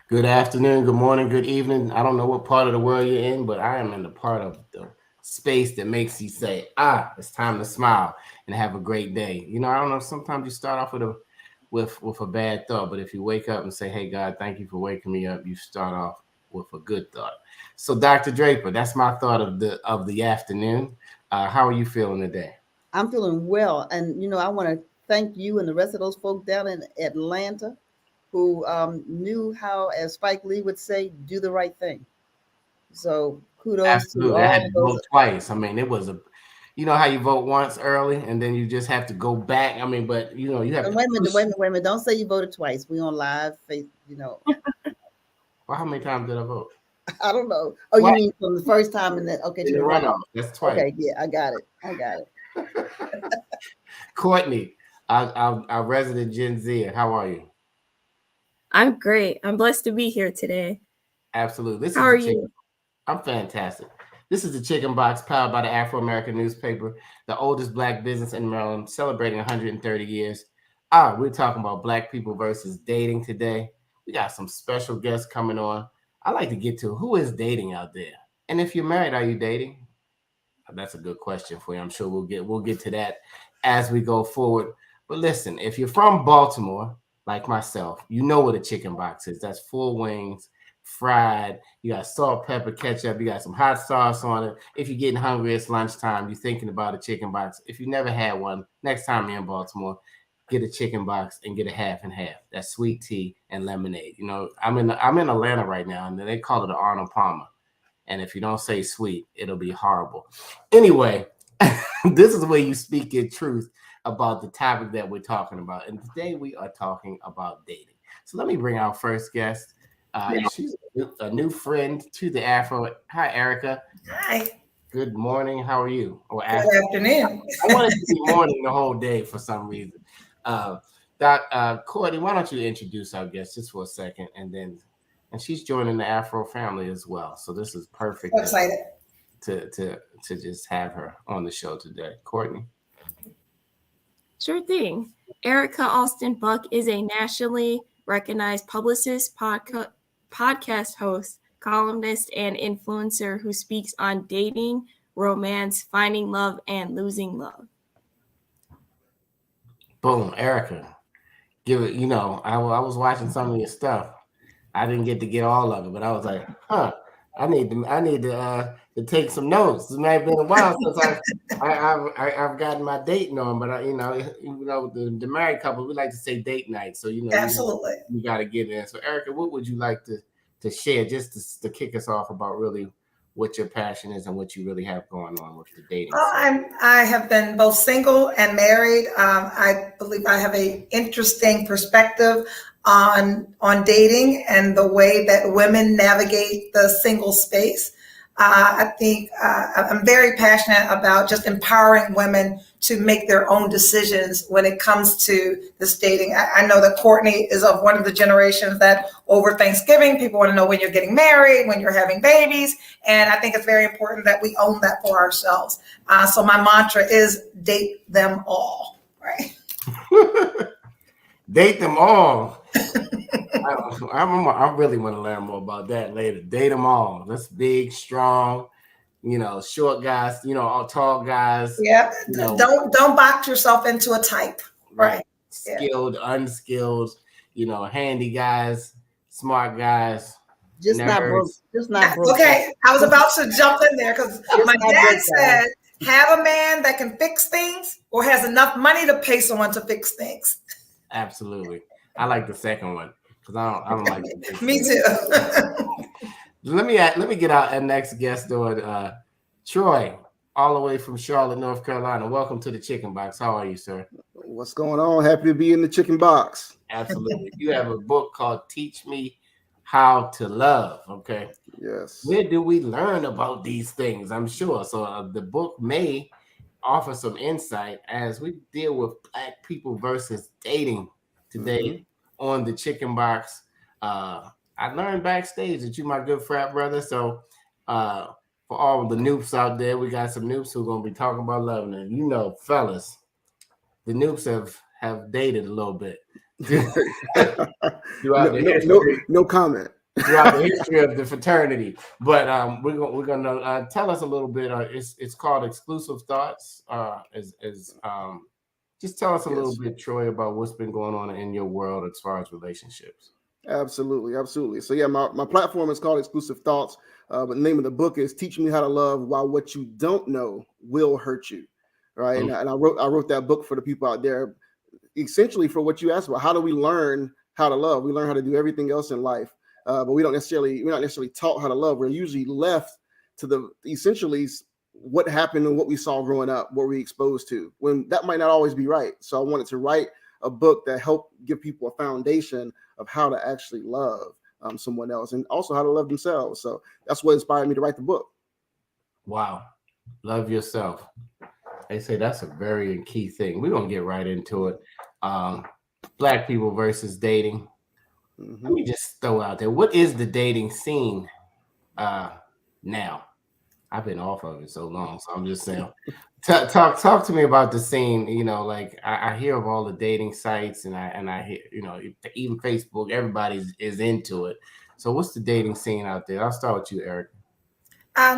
Good afternoon, good morning, good evening. I don't know what part of the world you're in, but I am in the part of the space that makes you say, it's time to smile and have a great day. I don't know, sometimes you start off with a bad thought, but if you wake up and say, "Hey God, thank you for waking me up," you start off with a good thought. So Dr. Draper, that's my thought of the afternoon. How are you feeling today? I'm feeling well, and I want to thank you and the rest of those folk down in Atlanta who knew how, as Spike Lee would say, do the right thing. So kudos to Absolutely. I had all to of those. vote twice. I mean, it was you know how you vote once early and then you just have to go back. I mean, but you have And to wait a minute, push. wait a minute, wait a minute. Don't say you voted twice. We on live face. Well, how many times did I vote? I don't know. Oh, you Twice mean from the first time and then okay in to the the runoff? runoff. That's twice. Okay, yeah, I got it. I got it. Courtney, our resident Gen Z, how are you? I'm great. I'm blessed to be here today. Absolutely. This How is are the chicken. you? I'm fantastic. This is the Chicken Box, powered by the Afro American newspaper, the oldest black business in Maryland, celebrating 130 years. We're talking about black people versus dating today. We got some special guests coming on. I like to get to who is dating out there, and if you're married, are you dating? That's a good question for you. I'm sure we'll get to that as we go forward. But listen, if you're from Baltimore, like myself, you know what a chicken box is. That's full wings, fried. You got salt, pepper, ketchup. You got some hot sauce on it. If you're getting hungry, it's lunchtime. You're thinking about a chicken box. If you never had one, next time you're in Baltimore, get a chicken box and get a half and half. That's sweet tea and lemonade. I'm in Atlanta right now, and they call it an Arnold Palmer. And if you don't say sweet, it'll be horrible. Anyway, this is where you speak your truth about the topic that we're talking about. And today we are talking about dating. So let me bring our first guest. She's a new friend to the Afro. Hi, Erica. Hi. Good morning. How are you? Or Good afternoon. I wanted to be morning the whole day for some reason. Courtney, why don't you introduce our guest just for a second, and she's joining the Afro family as well. So this is perfect So excited. to just have her on the show today. Courtney. Sure thing. Erica Alston Buck is a nationally recognized publicist, podcast host, columnist, and influencer who speaks on dating, romance, finding love, and losing love. Boom, Erica. Give it. I was watching some of your stuff. I didn't get all of it, but I was like, I need to take some notes. It may have been a while since I've gotten my dating on, but the married couple, we like to say date night. So Absolutely. you got to get in. So Erica, what would you like to share just to kick us off about really what your passion is and what you really have going on with the dating? I have been both single and married. I believe I have a interesting perspective on dating and the way that women navigate the single space. I think I'm very passionate about just empowering women to make their own decisions when it comes to this dating. I know that Courtney is of one of the generations that over Thanksgiving, people want to know when you're getting married, when you're having babies. And I think it's very important that we own that for ourselves. So my mantra is date them all, right? Date them all. I really want to learn more about that later. Date them all. That's big, strong, short guys, all tall guys. Yeah. Don't box yourself into a type. Right. Skilled, unskilled, handy guys, smart guys. Just not broke. nerds. Just not broke. Okay. I was about to jump in there because my dad said, have a man that can fix things or has enough money to pay someone to fix things. Absolutely. I like the second one because I don't like the Me too. Let me get our next guest on Troy, all the way from Charlotte, North Carolina. Welcome to the Chicken Box. How are you, sir? What's going on? Happy to be in the Chicken Box. Absolutely. You have a book called Teach Me How to Love. Okay. Yes. Where do we learn about these things? I'm sure. So the book may offer some insight as we deal with black people versus dating today on the Chicken Box. I learned backstage that you my good frat brother. So for all the noobs out there, we got some noobs who are going to be talking about love. And fellas, the noobs have dated a little bit. No comment. throughout the history of the fraternity. But we're gonna tell us a little bit. It's called Exclusive Thoughts. Just tell us a little bit, Troy, about what's been going on in your world as far as relationships. Absolutely. So yeah, my platform is called Exclusive Thoughts, but the name of the book is Teach Me How to Love While What You Don't Know Will Hurt You. Right. Mm-hmm. And I wrote that book for the people out there, essentially for what you asked about. How do we learn how to love? We learn how to do everything else in life, but we're not necessarily taught how to love. We're usually left to essentially what happened and what we saw growing up, what we exposed to, when that might not always be right. So I wanted to write a book that helped give people a foundation of how to actually love someone else, and also how to love themselves. So that's what inspired me to write the book. Wow. Love yourself. They say that's a very key thing. We're going to get right into it. Black people versus dating. Mm-hmm. Let me just throw out there, what is the dating scene now? I've been off of it so long, so I'm just saying, talk to me about the scene. You know, like I hear of all the dating sites, and I hear, you know, even Facebook, everybody is into it. So what's the dating scene out there? I'll start with you, Eric.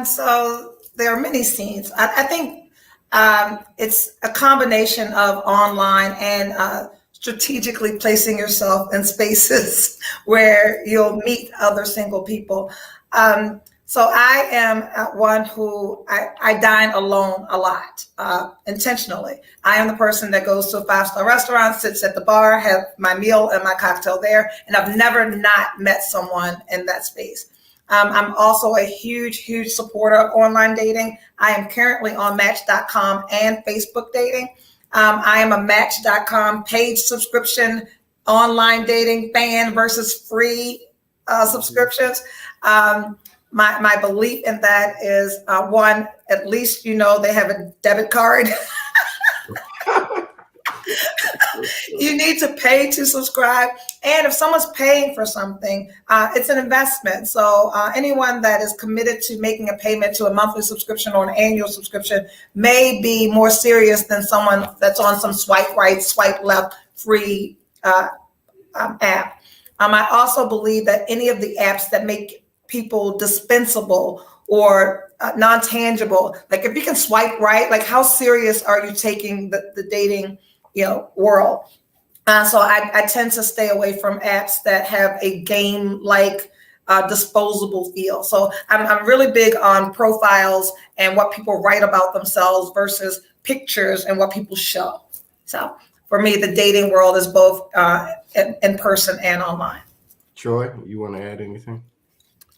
So there are many scenes. I think it's a combination of online and strategically placing yourself in spaces where you'll meet other single people. So I am one who I dine alone a lot, intentionally. I am the person that goes to a 5-star restaurant, sits at the bar, have my meal and my cocktail there, and I've never not met someone in that space. I'm also a huge supporter of online dating. I am currently on Match.com and Facebook dating. I am a Match.com paid subscription online dating fan versus free subscriptions. My belief in that is one, at least you know they have a debit card. You need to pay to subscribe. And if someone's paying for something, it's an investment. So anyone that is committed to making a payment to a monthly subscription or an annual subscription may be more serious than someone that's on some swipe right, swipe left free app. I also believe that any of the apps that make people dispensable or non-tangible, like if you can swipe right, like how serious are you taking the dating world? So I tend to stay away from apps that have a game-like disposable feel. So I'm really big on profiles and what people write about themselves versus pictures and what people show. So for me, the dating world is both in person and online. Troy, you want to add anything?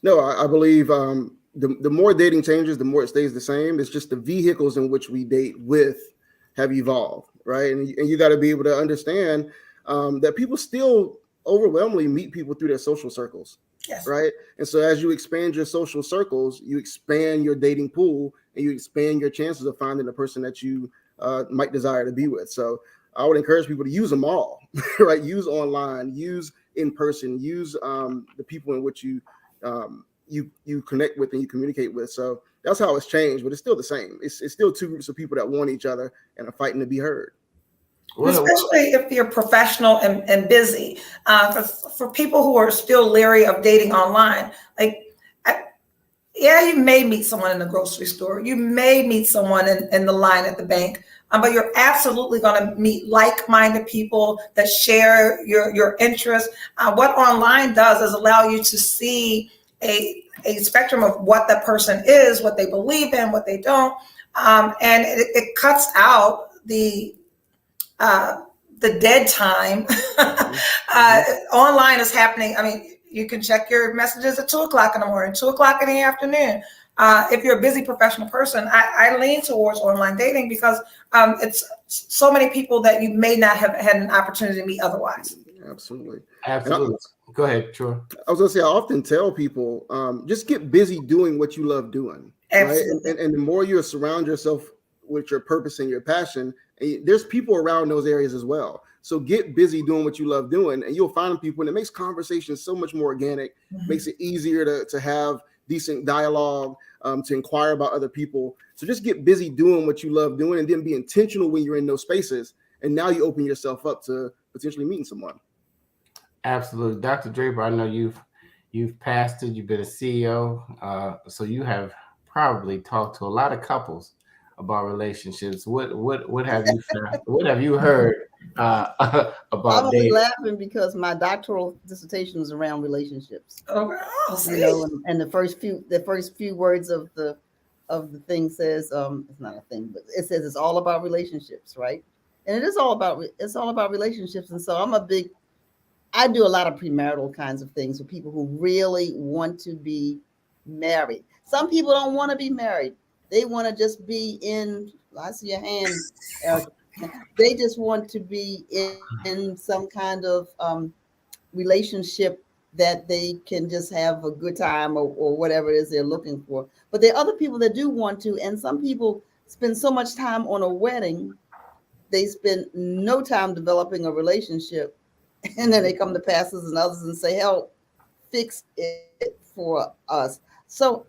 No, I believe the more dating changes, the more it stays the same. It's just the vehicles in which we date with have evolved, right? And you got to be able to understand that people still overwhelmingly meet people through their social circles, yes. Right? And so as you expand your social circles, you expand your dating pool and you expand your chances of finding the person that you might desire to be with. So I would encourage people to use them all, right? Use online, use in person, use the people in which you connect with and you communicate with. So that's how it's changed, but it's still the same. It's still two groups of people that want each other and are fighting to be heard. Especially if you're professional and busy. For people who are still leery of dating online, you may meet someone in the grocery store. You may meet someone in the line at the bank. But you're absolutely going to meet like-minded people that share your interests. What online does is allow you to see a spectrum of what that person is, what they believe in, what they don't, and it cuts out the dead time. Online is happening. I mean, you can check your messages at 2:00 in the morning, 2:00 in the afternoon. If you're a busy professional person, I lean towards online dating because it's so many people that you may not have had an opportunity to meet otherwise. Absolutely. Go ahead, Troy. I was gonna say, I often tell people, just get busy doing what you love doing. Absolutely. Right? And the more you surround yourself with your purpose and your passion, and there's people around those areas as well. So get busy doing what you love doing, and you'll find people, and it makes conversations so much more organic, makes it easier to have decent dialogue, to inquire about other people. So just get busy doing what you love doing, and then be intentional when you're in those spaces. And now you open yourself up to potentially meeting someone. Absolutely. Dr. Draper, I know you've You've pastored, you've been a CEO, so you have probably talked to a lot of couples about relationships. What have you found? What have you heard I'm about only dating? laughing because my doctoral dissertation was around relationships. Oh, You know, and the first few words of the thing says it's not a thing, but it says it's all about relationships, right? And it is all about relationships. And so I do a lot of premarital kinds of things with people who really want to be married. Some people don't want to be married. They want to just be in, I see your hand, Eric. They just want to be in some kind of relationship that they can just have a good time or whatever it is they're looking for. But there are other people that do want to, and some people spend so much time on a wedding, they spend no time developing a relationship. And then they come to pastors and others and say, help fix it for us. So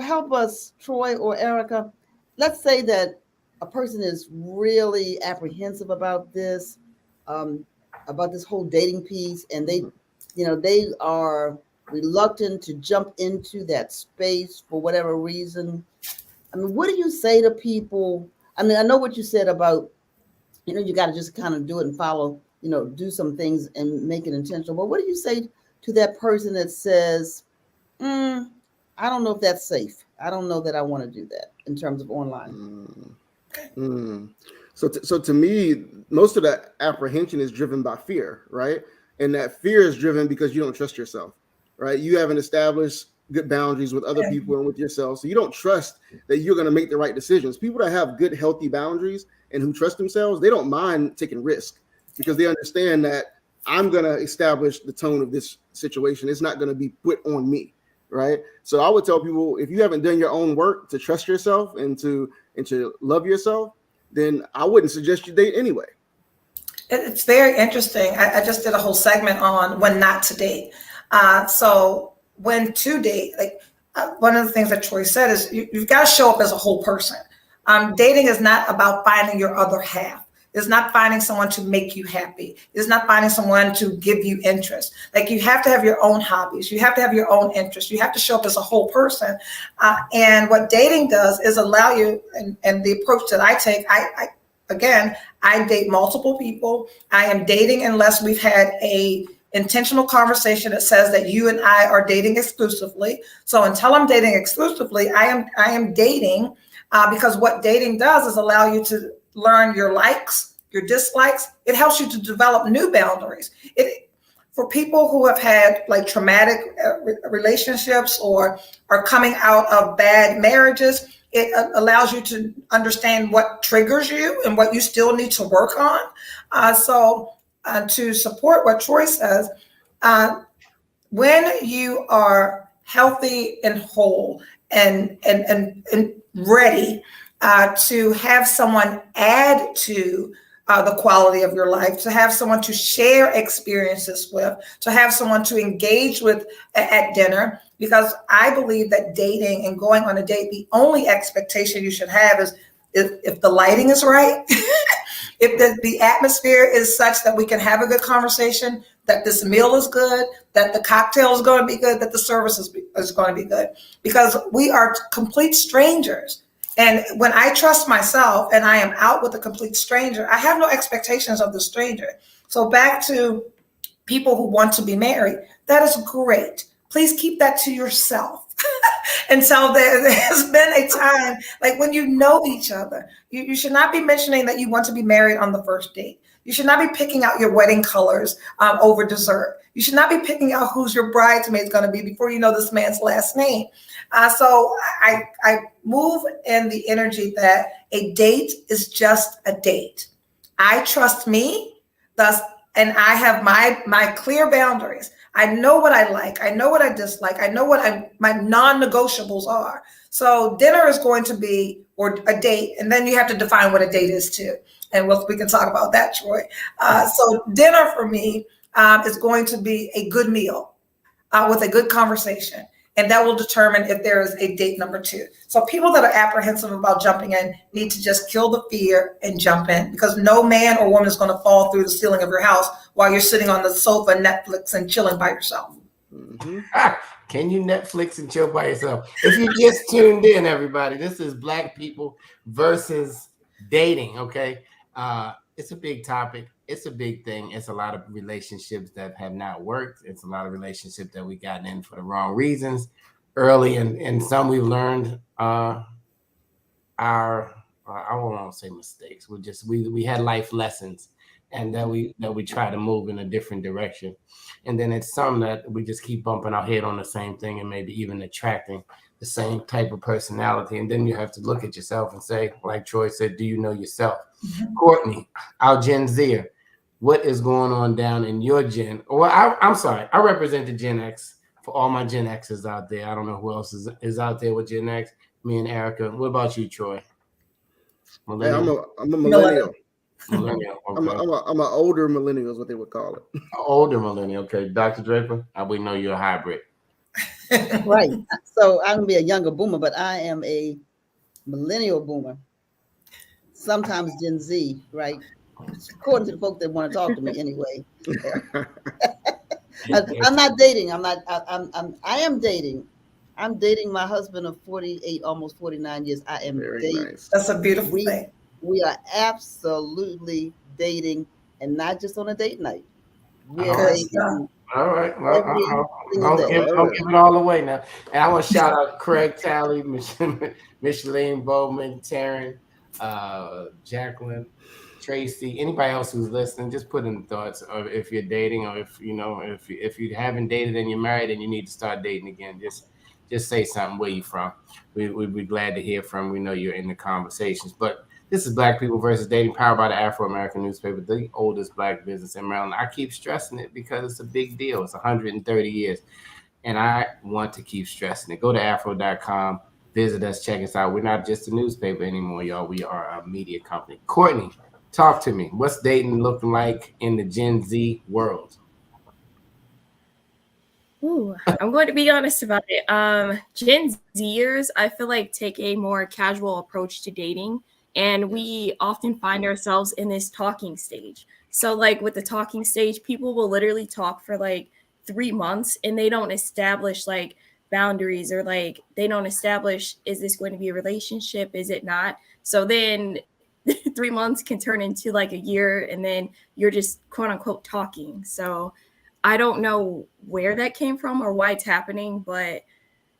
help us, Troy or Erica. Let's say that a person is really apprehensive about this whole dating piece, and they are reluctant to jump into that space for whatever reason. I mean, what do you say to people? I mean, I know what you said about, you got to just kind of do it and follow, do some things and make it intentional. But what do you say to that person that says, I don't know if that's safe. I don't know that I want to do that in terms of online. So to me, most of that apprehension is driven by fear, right? And that fear is driven because you don't trust yourself, right? You haven't established good boundaries with other people and with yourself. So you don't trust that you're going to make the right decisions. People that have good, healthy boundaries and who trust themselves, they don't mind taking risk because they understand that I'm going to establish the tone of this situation. It's not going to be put on me, right? So I would tell people, if you haven't done your own work to trust yourself and to love yourself, then I wouldn't suggest you date anyway. It's very interesting. I just did a whole segment on when not to date. So when to date, one of the things that Troy said is you've got to show up as a whole person. Dating is not about finding your other half. It's not finding someone to make you happy. It's not finding someone to give you interest. You have to have your own hobbies. You have to have your own interests. You have to show up as a whole person. And what dating does is allow you, and the approach that I take, I date multiple people. I am dating unless we've had a intentional conversation that says that you and I are dating exclusively. So until I'm dating exclusively, I am dating because what dating does is allow you to learn your likes, your dislikes. It helps you to develop new boundaries. For people who have had traumatic relationships or are coming out of bad marriages, it allows you to understand what triggers you and what you still need to work on. So to support what Troy says, when you are healthy and whole and ready to have someone add to the quality of your life, to have someone to share experiences with, to have someone to engage with at dinner, because I believe that dating and going on a date, the only expectation you should have is if the lighting is right, if the atmosphere is such that we can have a good conversation, that this meal is good, that the cocktail is going to be good, that the service is going to be good, because we are complete strangers. And when I trust myself and I am out with a complete stranger, I have no expectations of the stranger. So back to people who want to be married, that is great. Please keep that to yourself. And so there's been a time, when you know each other, you should not be mentioning that you want to be married on the first date. You should not be picking out your wedding colors over dessert. You should not be picking out who's your bridesmaid's going to be before you know this man's last name. So I move in the energy that a date is just a date. I trust me, thus, and I have my clear boundaries. I know what I like. I know what I dislike. I know what my non-negotiables are. So dinner is going to be, or a date, and then you have to define what a date is too. And we can talk about that, Troy. So dinner for me is going to be a good meal with a good conversation. And that will determine if there is a date number 2. So people that are apprehensive about jumping in need to just kill the fear and jump in, because no man or woman is going to fall through the ceiling of your house while you're sitting on the sofa, Netflix, and chilling by yourself. Can you Netflix and chill by yourself? If you just tuned in, everybody, this is Black people versus dating. Okay, it's a big topic. It's a big thing. It's a lot of relationships that have not worked. It's a lot of relationships that we gotten in for the wrong reasons early, and some we've learned our I don't want to say mistakes. We had life lessons, and that we try to move in a different direction. And then it's some that we just keep bumping our head on the same thing, and maybe even attracting the same type of personality. And then you have to look at yourself and say, like Troy said, do you know yourself? Courtney, our Gen Zer, what is going on down in your Gen? Well, I'm sorry, I represent the Gen X for all my Gen X's out there. I don't know who else is out there with Gen X. Me and Erica. What about you, Troy? Yeah, I'm a millennial. Millennial. Okay. I'm an older millennial is what they would call it. Older millennial. Okay, Dr. Draper, we know you're a hybrid. Right. So I'm gonna be a younger boomer, but I am a millennial boomer. Sometimes Gen Z, right? According to the folk that want to talk to me anyway. I'm not dating. I am dating. I'm dating my husband of 48, almost 49 years. I am Very dating. nice. That's a beautiful thing. We are absolutely dating, and not just on a date night. We're All dating. All right. Well, Every single don't day. give it all away now. And I want to shout out Craig Talley, Micheline Bowman, Taryn, Jacqueline, Tracy, anybody else who's listening. Just put in the thoughts of if you're dating, or if you haven't dated and you're married and you need to start dating again. Just say something. Where you from? We'd be glad to hear from. We know you're in the conversations. But this is Black People versus Dating, powered by the Afro-American newspaper, the oldest Black business in Maryland. I keep stressing it because it's a big deal. It's 130 years. And I want to keep stressing it. Go to afro.com, visit us, check us out. We're not just a newspaper anymore, y'all. We are a media company. Courtney, talk to me. What's dating looking like in the Gen Z world? Ooh, I'm going to be honest about it. Gen Zers, I feel like, take a more casual approach to dating, and we often find ourselves in this talking stage. So, like with the talking stage, people will literally talk for like 3 months, and they don't establish like boundaries, or like they don't establish, is this going to be a relationship? Is it not? So then 3 months can turn into like a year, and then you're just quote unquote talking. So I don't know where that came from or why it's happening, but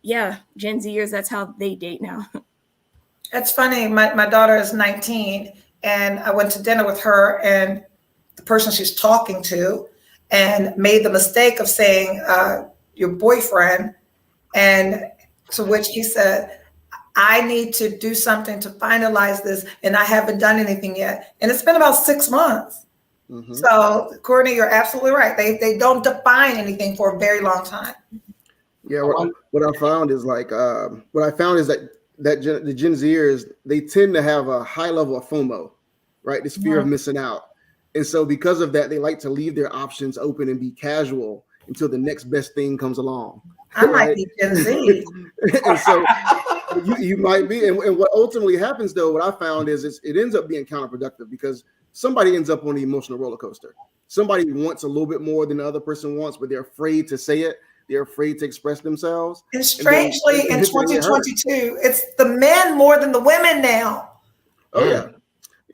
yeah, Gen Zers, that's how they date now. It's funny. My daughter is 19, and I went to dinner with her, and the person she's talking to, and made the mistake of saying, your boyfriend. And to which he said, I need to do something to finalize this, and I haven't done anything yet. And it's been about 6 months. Mm-hmm. So, Courtney, you're absolutely right. They don't define anything for a very long time. Yeah, what I found is that the Gen Zers, they tend to have a high level of FOMO, right? This fear of missing out. And so because of that, they like to leave their options open and be casual until the next best thing comes along. I might be Gen Z. And so you might be. And what ultimately happens, though, what I found is it ends up being counterproductive, because somebody ends up on the emotional roller coaster. Somebody wants a little bit more than the other person wants, but they're afraid to say it. They're afraid to express themselves. And strangely, in 2022, it's the men more than the women now. Oh, yeah.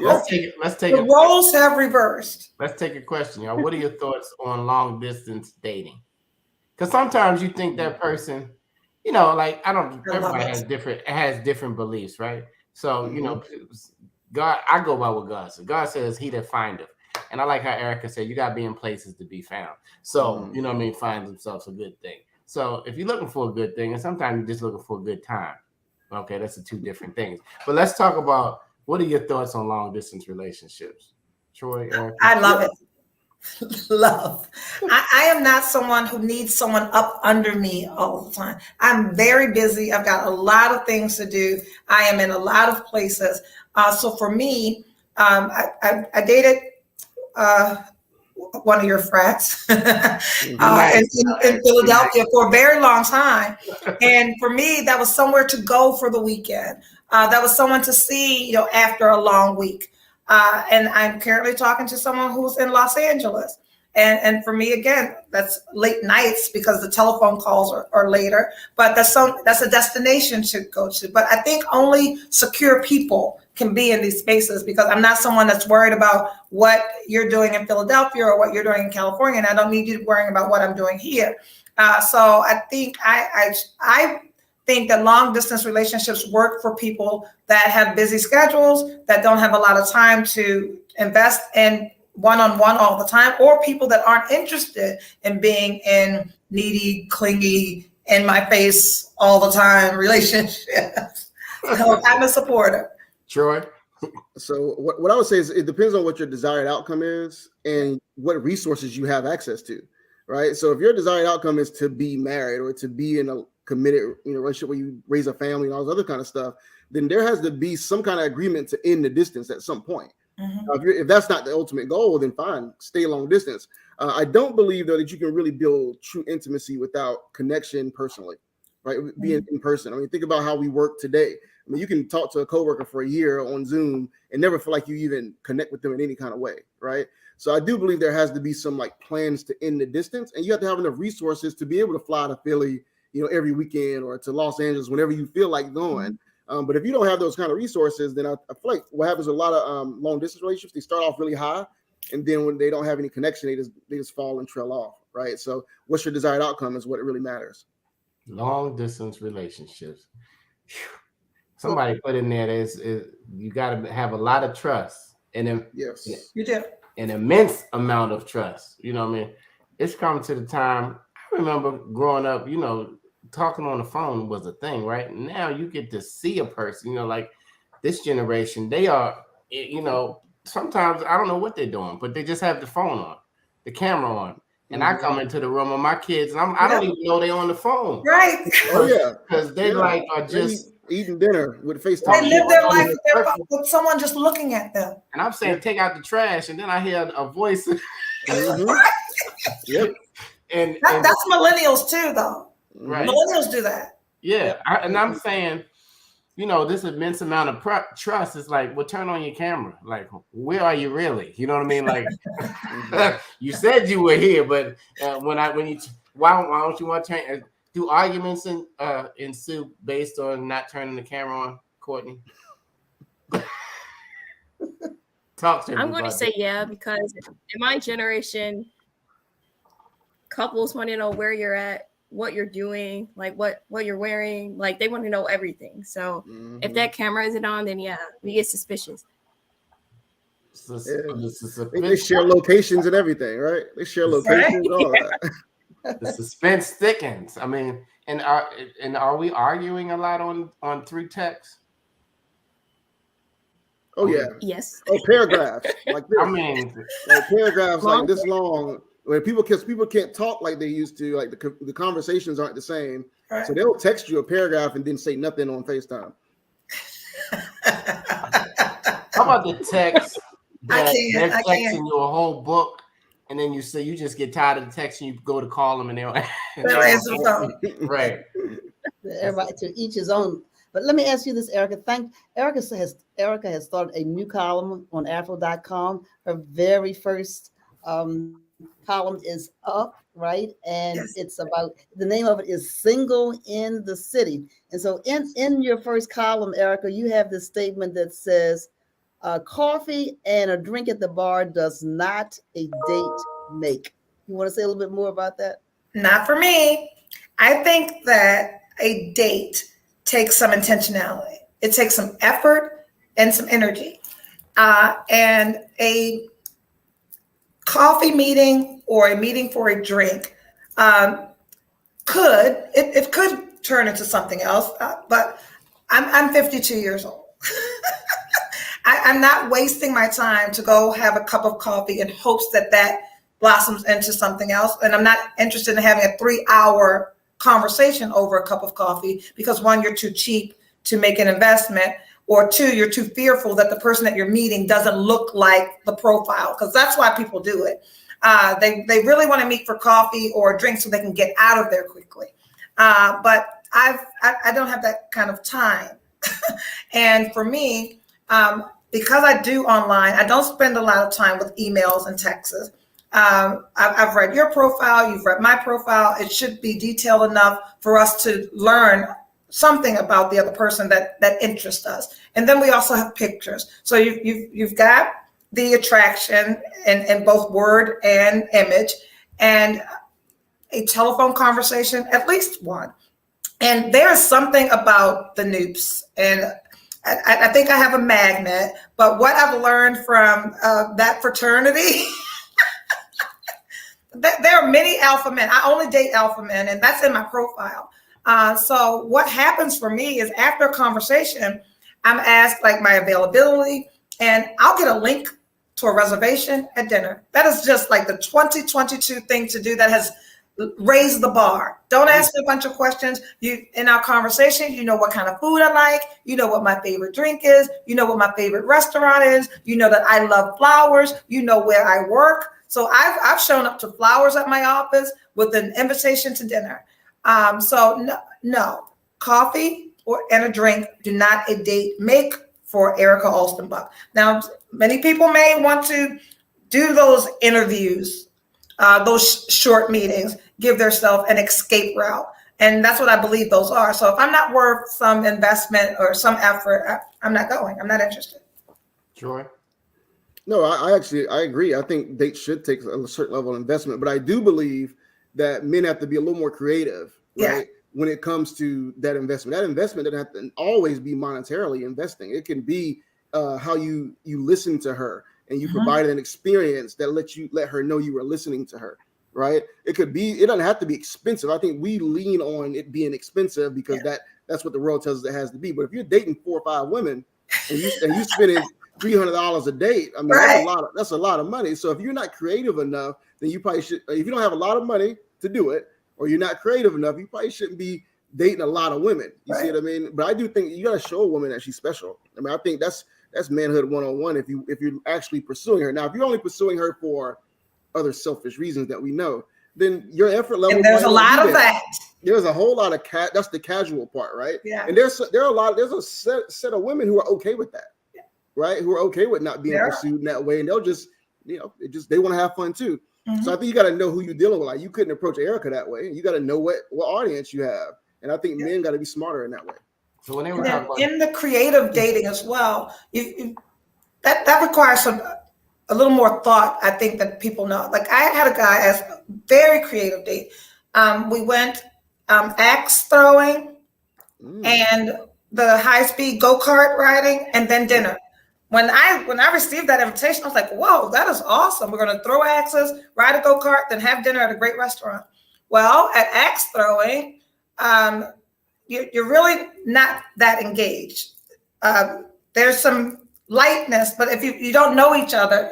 Let's take the roles have reversed. Let's take a question, y'all. What are your thoughts on long distance dating? Because sometimes you think that person, like everybody has different beliefs, right? So God, I go by what God says. God says, "He that findeth," and I like how Erica said, "You got to be in places to be found." So finds himself a good thing. So if you're looking for a good thing, and sometimes you're just looking for a good time, okay, that's the two different things. But let's talk about, what are your thoughts on long distance relationships, Troy? Erica? I love it. Love. I am not someone who needs someone up under me all the time. I'm very busy. I've got a lot of things to do. I am in a lot of places. So for me, I dated one of your frats in Philadelphia for a very long time. And for me, that was somewhere to go for the weekend. That was someone to see, after a long week. And I'm currently talking to someone who's in Los Angeles. And for me, again, that's late nights because the telephone calls are later, but that's a destination to go to. But I think only secure people can be in these spaces, because I'm not someone that's worried about what you're doing in Philadelphia or what you're doing in California, and I don't need you worrying about what I'm doing here. So I think I think that long distance relationships work for people that have busy schedules, that don't have a lot of time to invest in one-on-one all the time, or people that aren't interested in being in needy, clingy, in my face all the time relationships. So I'm a supporter. Troy? So what I would say is it depends on what your desired outcome is and what resources you have access to, right? So if your desired outcome is to be married or to be in a committed relationship where you raise a family and all this other kind of stuff, then there has to be some kind of agreement to end the distance at some point. Mm-hmm. If that's not the ultimate goal, then fine, stay long distance. I don't believe, though, that you can really build true intimacy without connection personally, right? Being in person. I mean, think about how we work today. I mean, you can talk to a coworker for a year on Zoom and never feel like you even connect with them in any kind of way, right? So I do believe there has to be some like plans to end the distance, and you have to have enough resources to be able to fly to Philly, every weekend, or to Los Angeles whenever you feel like going. But if you don't have those kind of resources, then I feel like what happens with a lot of long distance relationships, they start off really high, and then when they don't have any connection, they just fall and trail off, right? So what's your desired outcome is what it really matters. Long distance relationships. Whew. Somebody put in there is you got to have a lot of trust, and yes, you do an immense amount of trust. You know what I mean? It's come to the time. I remember growing up, talking on the phone was a thing, right? Now you get to see a person, like this generation, they are, sometimes I don't know what they're doing, but they just have the phone on, the camera on. And I come into the room with my kids and I don't even know they're on the phone. Right. Oh, yeah. Because they are just eating dinner with FaceTime. They live their life with someone just looking at them. And I'm saying, take out the trash. And then I hear a voice. Yep. And that's millennials too, though. Right. Millennials do that. Yeah. I'm saying, this immense amount of trust is like, well, turn on your camera. Like, where are you really? You know what I mean? Like, you said you were here, but why don't you want to turn? Do arguments ensue based on not turning the camera on, Courtney? Talk to me. I'm going to say yeah, because in my generation, couples want to know where you're at, what you're doing, like what you're wearing, like they want to know everything. So if that camera isn't on, then yeah, we get suspicious. They share locations and everything, right? They share locations, all that. The suspense thickens. I mean, and are we arguing a lot on through text? Oh yeah. Yes. Oh, paragraphs like this. I mean, like paragraphs like this long. Where people can't talk like they used to, like the conversations aren't the same. Right. So they'll text you a paragraph and then say nothing on FaceTime. How about the text? They're texting you a whole book, and then you say you just get tired of the text and you go to call them and they'll answer the phone. Right. Everybody to each his own. But let me ask you this, Erica. Erica has started a new column on Afro.com. Her very first column is up, right? And yes. It's about, the name of it is Single in the City. And so in your first column, Erica, you have this statement that says, coffee and a drink at the bar does not a date make. You want to say a little bit more about that? Not for me. I think that a date takes some intentionality. It takes some effort and some energy. And a coffee meeting or a meeting for a drink could turn into something else, but I'm 52 years old. I'm not wasting my time to go have a cup of coffee in hopes that blossoms into something else. And I'm not interested in having a 3-hour conversation over a cup of coffee because 1, you're too cheap to make an investment, or 2, you're too fearful that the person that you're meeting doesn't look like the profile, because that's why people do it. They really want to meet for coffee or a drink so they can get out of there quickly. But I don't have that kind of time. And for me, because I do online, I don't spend a lot of time with emails and texts. I've read your profile, you've read my profile. It should be detailed enough for us to learn something about the other person that interests us. And then we also have pictures. So you've got the attraction in both word and image, and a telephone conversation, at least one. And there's something about the Noops, and I think I have a magnet, but what I've learned from that fraternity, there are many alpha men. I only date alpha men, and that's in my profile. So what happens for me is after a conversation, I'm asked like my availability, and I'll get a link to a reservation at dinner. That is just like the 2022 thing to do that has raised the bar. Don't ask me a bunch of questions. You, in our conversation, you know what kind of food I like. You know what my favorite drink is. You know what my favorite restaurant is. You know that I love flowers. You know where I work. So I've shown up to flowers at my office with an invitation to dinner. So no, coffee and a drink do not a date make for Erica Alston BOXX. Now, many people may want to do those interviews, those short meetings, give themselves an escape route. And that's what I believe those are. So if I'm not worth some investment or some effort, I'm not going. I'm not interested. Sure. No, I agree. I think dates should take a certain level of investment, but I do believe that men have to be a little more creative, right? Yeah. When it comes to that investment. That investment doesn't have to always be monetarily investing. It can be how you listen to her and you provided an experience that let her know you were listening to her, right? It doesn't have to be expensive. I think we lean on it being expensive because that's what the world tells us it has to be. But if you're dating 4 or 5 women and you spending $300 a date, I mean, that's a lot of money. So if you're not creative enough, then you probably should. If you don't have a lot of money to do it, or you're not creative enough, you probably shouldn't be dating a lot of women. You see what I mean? But I do think you got to show a woman that she's special. I mean, I think that's manhood 101 if you're actually pursuing her. Now, if you're only pursuing her for other selfish reasons that we know, then your effort level. And there's a lot of that. There's a whole lot of that's the casual part, right? Yeah. And there's a set of women who are okay with that, right? Who are okay with not being pursued in that way, and they'll just, they want to have fun too. So I think you got to know who you're dealing with. Like, you couldn't approach Erica that way. You got to know what audience you have, and I think men got to be smarter in that way. So when they were talking about in the creative dating as well, that requires a little more thought. I think that people know. Like, I had a guy as a very creative date. We went axe throwing and the high-speed go-kart riding, and then dinner. When I received that invitation, I was like, whoa, that is awesome. We're going to throw axes, ride a go-kart, then have dinner at a great restaurant. Well, at axe throwing, you're really not that engaged. There's some lightness, but if you don't know each other,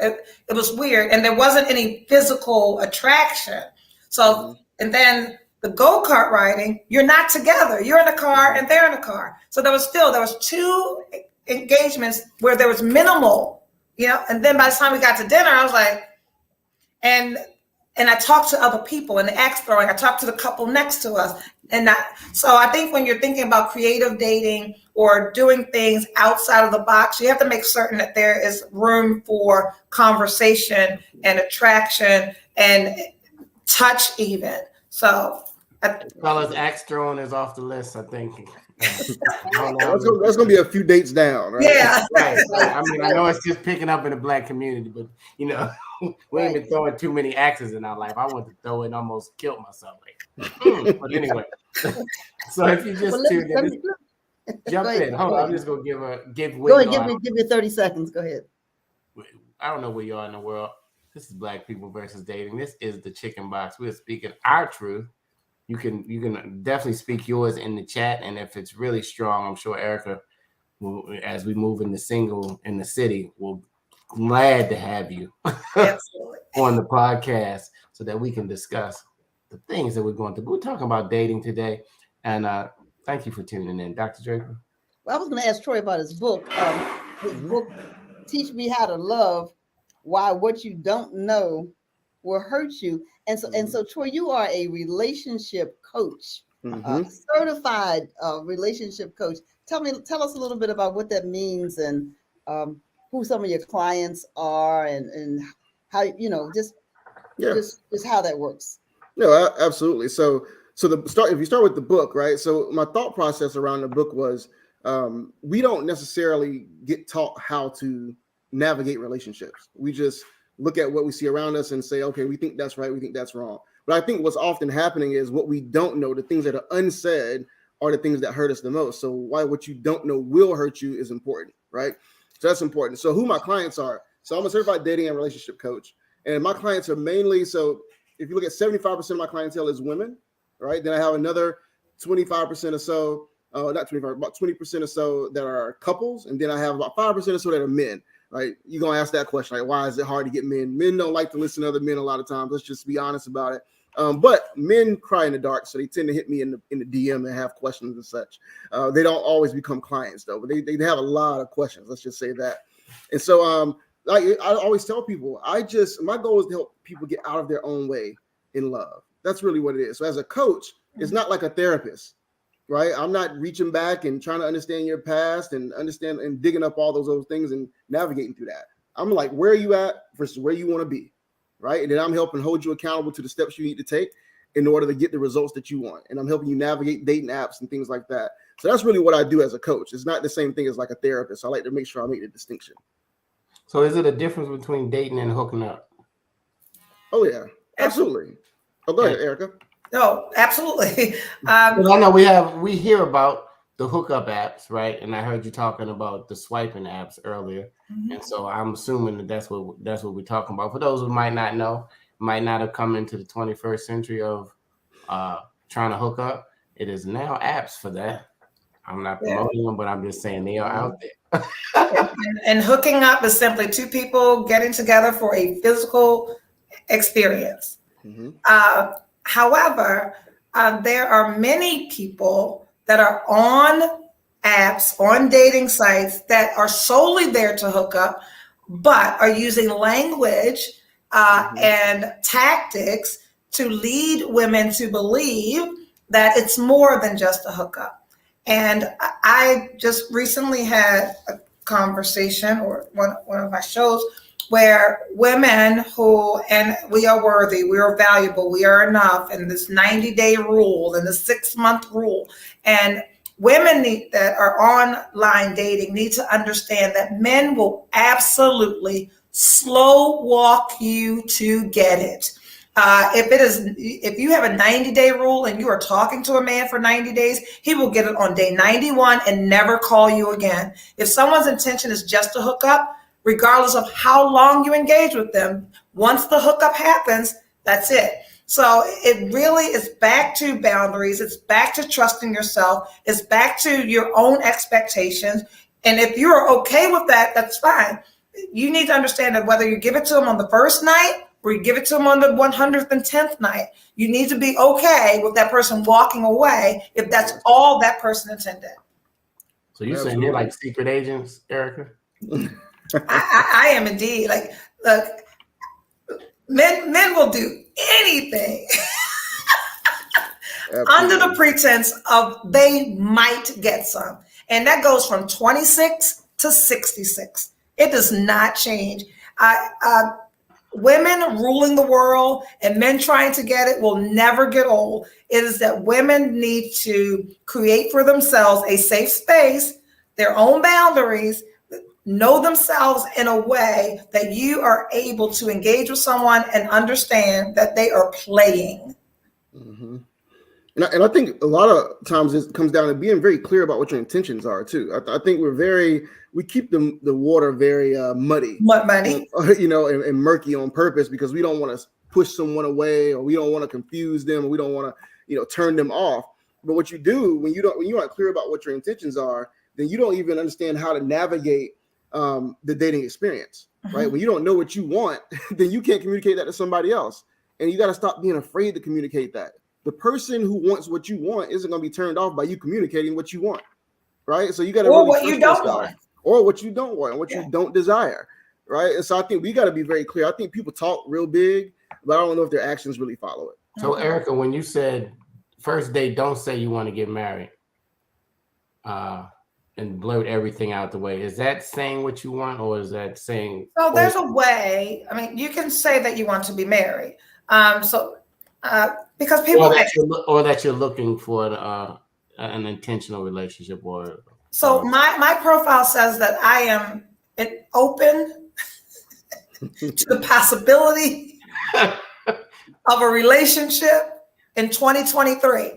it was weird. And there wasn't any physical attraction. So, and then the go-kart riding, you're not together. You're in a car and they're in a car. So there was 2 engagements where there was minimal, and then by the time we got to dinner, I was like, and I talked to other people in the axe throwing. I talked to the couple next to us. So I think when you're thinking about creative dating or doing things outside of the box, you have to make certain that there is room for conversation and attraction and touch even. So fellas, axe throwing is off the list, I think. That's gonna be a few dates down, right? Yeah. Right. I mean, I know it's just picking up in the Black community, but we ain't been throwing too many axes in our life. I went to throw it and almost killed myself. But anyway, so if you just tuned in, jump in. Hold on, I'm just gonna give me 30 seconds. Go ahead. I don't know where you are in the world. This is Black people versus dating. This is the Chicken Box. We're speaking our truth. You can definitely speak yours in the chat, and if it's really strong, I'm sure Erica will, as we move into single in the city, will glad to have you on the podcast so that we can discuss the things that we're going through. We're talking about dating today, and thank you for tuning in, Dr. Draper. Well, I was going to ask Troy about his book. His book, Teach Me How to Love, Why What You Don't Know Will Hurt You. And so Troy, you are a relationship coach, certified relationship coach. Tell us a little bit about what that means and who some of your clients are and how, just Yeah. Just how that works. No, absolutely. So if you start with the book, right? So my thought process around the book was, we don't necessarily get taught how to navigate relationships. We just look at what we see around us and say, okay, we think that's right, we think that's wrong. But I think what's often happening is what we don't know, the things that are unsaid are the things that hurt us the most. So why what you don't know will hurt you is important, right? So that's important. So who my clients are. So I'm a certified dating and relationship coach. And my clients are mainly, so if you look at 75% of my clientele is women, right? Then I have another 25% or so, not 25, about 20% or so that are couples. And then I have about 5% or so that are men, right? You're going to ask that question, like, why is it hard to get men? Men don't like to listen to other men a lot of times. Let's just be honest about it. But men cry in the dark, so they tend to hit me in the DM and have questions and such. They don't always become clients, though, but they have a lot of questions. Let's just say that. And so I always tell people, my goal is to help people get out of their own way in love. That's really what it is. So as a coach, it's not like a therapist, right? I'm not reaching back and trying to understand your past and understand and digging up all those things and navigating through that. I'm like, where are you at versus where you want to be, right? And then I'm helping hold you accountable to the steps you need to take in order to get the results that you want. And I'm helping you navigate dating apps and things like that. So that's really what I do as a coach. It's not the same thing as like a therapist. I like to make sure I make the distinction. So is it a difference between dating and hooking up? Oh, yeah, absolutely. Oh, go ahead, Erica. No, absolutely. I know we hear about the hookup apps, right? And I heard you talking about the swiping apps earlier. Mhm. And so I'm assuming that's what we're talking about. For those who might not know, might not have come into the 21st century of trying to hook up, it is now apps for that. I'm not promoting them, but I'm just saying they are out there. And hooking up is simply two people getting together for a physical experience. Mm-hmm. However, there are many people that are on apps, on dating sites that are solely there to hook up, but are using language and tactics to lead women to believe that it's more than just a hookup. And I just recently had a conversation or one of my shows where women who, and we are worthy, we are valuable, we are enough, and this 90-day rule and the 6-month rule. And women that are online dating need to understand that men will absolutely slow walk you to get it. If you have a 90-day rule and you are talking to a man for 90 days, he will get it on day 91 and never call you again. If someone's intention is just to hook up, regardless of how long you engage with them, once the hookup happens, that's it. So it really is back to boundaries. It's back to trusting yourself. It's back to your own expectations. And if you're okay with that, that's fine. You need to understand that whether you give it to them on the first night or you give it to them on the 110th night, you need to be okay with that person walking away if that's all that person intended. So you're saying they're like secret agents, Erica? I am indeed. Like, look, men will do anything under the pretense of they might get some. And that goes from 26 to 66. It does not change. Women ruling the world and men trying to get it will never get old. It is that women need to create for themselves a safe space, their own boundaries, know themselves in a way that you are able to engage with someone and understand that they are playing. Mm-hmm. And I think a lot of times it comes down to being very clear about what your intentions are too. I think we keep the water very muddy, and murky on purpose because we don't want to push someone away or we don't want to confuse them or we don't want to, turn them off. But what you do when you aren't clear about what your intentions are, then you don't even understand how to navigate the dating experience, right? When you don't know what you want, then you can't communicate that to somebody else. And you got to stop being afraid to communicate that. The person who wants what you want isn't going to be turned off by you communicating what you want, right? So you got to or what you don't want, or what you don't want, and what you don't desire, right? And so I think we got to be very clear. I think people talk real big, but I don't know if their actions really follow it. So Erica, when you said first date, don't say you want to get married. and blurt everything out the way. Is that saying what you want, or is that saying? So there's a way. I mean, you can say that you want to be married. Because people, or that you're looking for an intentional relationship, or so my profile says that I am open to the possibility of a relationship in 2023.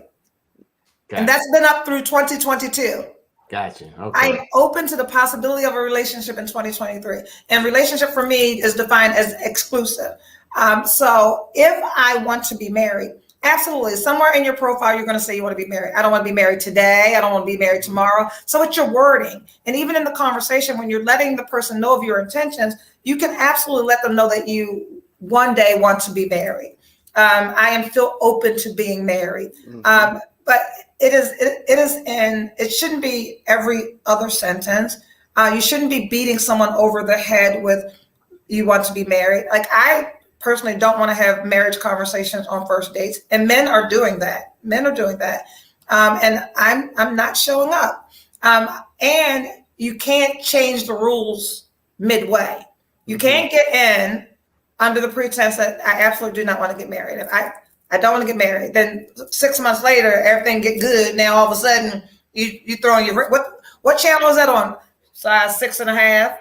And that's been up through 2022. Gotcha. Okay. I am open to the possibility of a relationship in 2023. And relationship for me is defined as exclusive. So if I want to be married, absolutely. Somewhere in your profile, you're going to say you want to be married. I don't want to be married today. I don't want to be married tomorrow. So it's your wording. And even in the conversation, when you're letting the person know of your intentions, you can absolutely let them know that you one day want to be married. I am still open to being married. But it shouldn't be every other sentence. You shouldn't be beating someone over the head with you want to be married. Like, I personally don't want to have marriage conversations on first dates, and men are doing that. And I'm not showing up. And you can't change the rules midway. You can't get in under the pretense that I absolutely do not want to get married. If I don't want to get married. Then 6 months later, everything get good. Now all of a sudden, you throw in your what channel is that on? Size 6.5.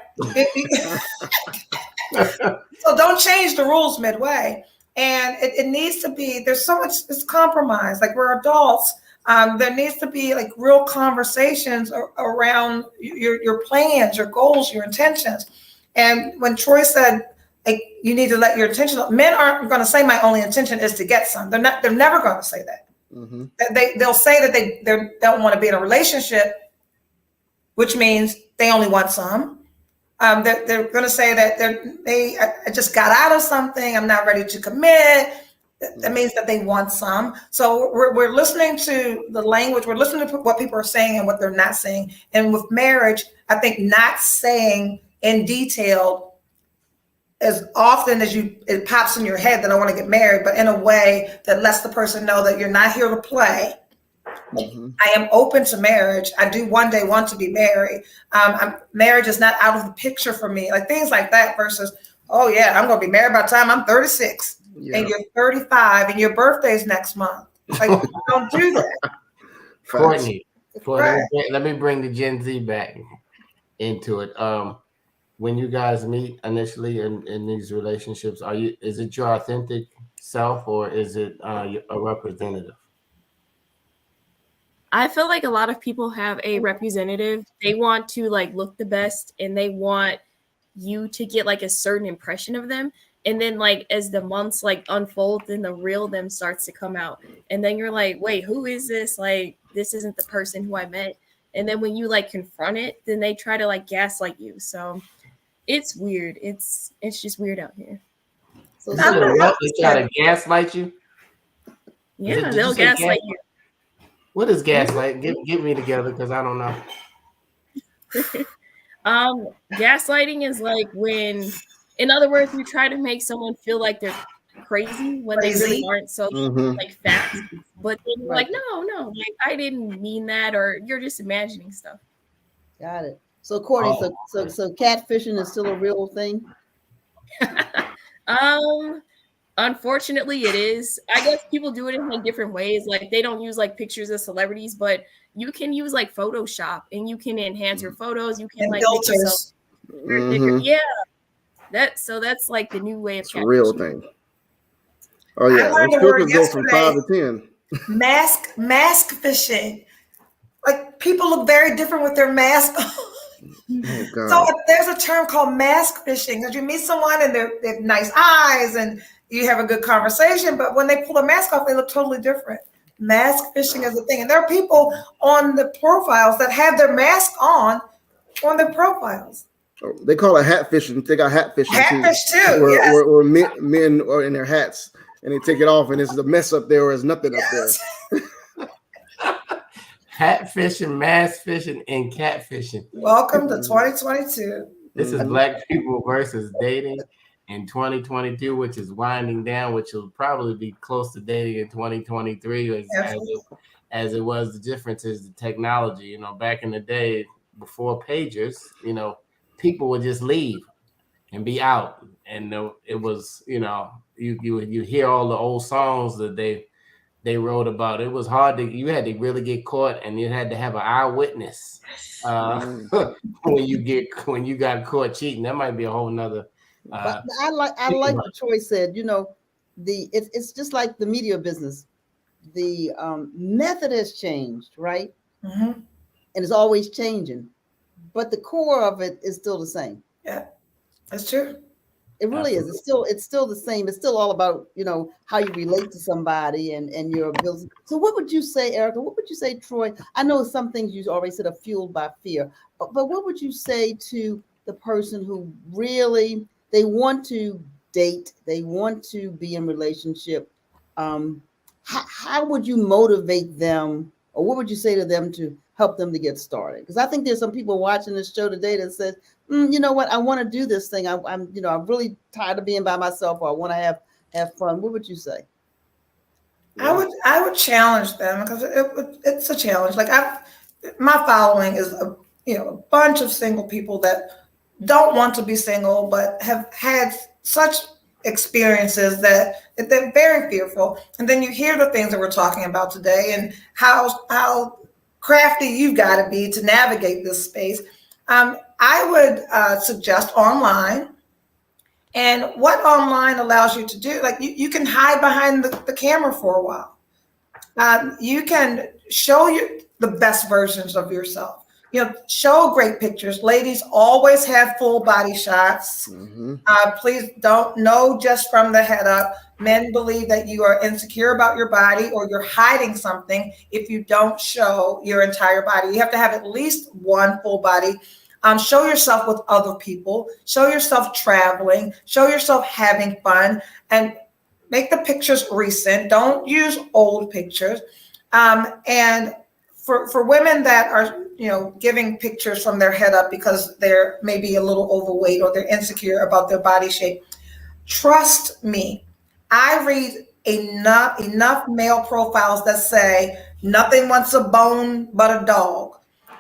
So don't change the rules midway. And it needs to be. There's so much. It's compromise. Like, we're adults. There needs to be like real conversations around your plans, your goals, your intentions. And when Troy said, like, you need to let your intention. Men aren't going to say my only intention is to get some. They're never going to say that. They'll say that they don't want to be in a relationship, which means they only want some. They're going to say that I just got out of something. I'm not ready to commit. That means that they want some. So we're listening to the language. We're listening to what people are saying and what they're not saying. And with marriage, I think not saying in detail as often as it pops in your head that I want to get married, but in a way that lets the person know that you're not here to play. I am open to marriage. I do one day want to be married. Marriage is not out of the picture for me. Like, things like that versus, oh yeah, I'm going to be married by the time I'm 36 and you're 35 and your birthday's next month. Like, don't do that. Courtney, let me bring the Gen Z back into it. When you guys meet initially in these relationships, is it your authentic self, or is it a representative? I feel like a lot of people have a representative. They want to like look the best, and they want you to get like a certain impression of them. And then like as the months like unfold, then the real them starts to come out. And then you're like, wait, who is this? Like, this isn't the person who I met. And then when you like confront it, then they try to like gaslight you. So it's weird. It's just weird out here. So they try to gaslight you? Yeah, they'll gaslight you. What is gaslight? Get me together, because I don't know. Gaslighting is like when, in other words, you try to make someone feel like they're crazy when they really aren't. So like facts, but then you're like, no, like I didn't mean that, or you're just imagining stuff. Got it. So Courtney, so catfishing is still a real thing? Unfortunately, it is. I guess people do it in like different ways. Like, they don't use like pictures of celebrities, but you can use like Photoshop and you can enhance your photos. You can like make yourself yeah. That's like the new way of catfishing. Real thing. Oh yeah, those filters go from 5 to 10. Mask fishing. Like, people look very different with their mask on. Oh, God. So there's a term called mask fishing, because you meet someone and they have nice eyes and you have a good conversation, but when they pull the mask off, they look totally different. Mask fishing is a thing. And there are people on the profiles that have their mask on their profiles. Oh, they call it hat fishing. They got hat fishing too. Where men are in their hats and they take it off and there's a mess up there or there's nothing up there. Hat fishing, mask fishing, and catfishing. Welcome to 2022. This is Black people versus dating in 2022, which is winding down, which will probably be close to dating in 2023 as it was. The difference is the technology. You know, back in the day, before pagers, people would just leave and be out, and it was, you hear all the old songs that they wrote about. It was hard you had to really get caught, and you had to have an eyewitness when you got caught cheating. That might be a whole nother. But I like what Troy said. It's just like the media business. The method has changed, right? Mm-hmm. And it's always changing, but the core of it is still the same. Yeah, that's true. It really is. It's still the same. It's still all about, how you relate to somebody and your ability. So what would you say, Erica? What would you say, Troy? I know some things you already said are fueled by fear, but what would you say to the person who really, they want to date, they want to be in relationship? How would you motivate them, or what would you say to them to help them to get started? Because I think there's some people watching this show today that says, you know what, I want to do this thing. I'm really tired of being by myself, or I want to have fun. What would you say? I would challenge them, because it's a challenge. Like my following is a bunch of single people that don't want to be single, but have had such experiences that they're very fearful. And then you hear the things that we're talking about today, and how crafty you've got to be to navigate this space. I would suggest online. And what online allows you to do, like you can hide behind the camera for a while. You can show the best versions of yourself. Show great pictures. Ladies, always have full body shots. Mm-hmm. Please don't know just from the head up. Men believe that you are insecure about your body, or you're hiding something if you don't show your entire body. You have to have at least one full body. Show yourself with other people. Show yourself traveling. Show yourself having fun, and make the pictures recent. Don't use old pictures. And for women that are giving pictures from their head up because they're maybe a little overweight, or they're insecure about their body shape, trust me, I read enough male profiles that say nothing wants a bone but a dog,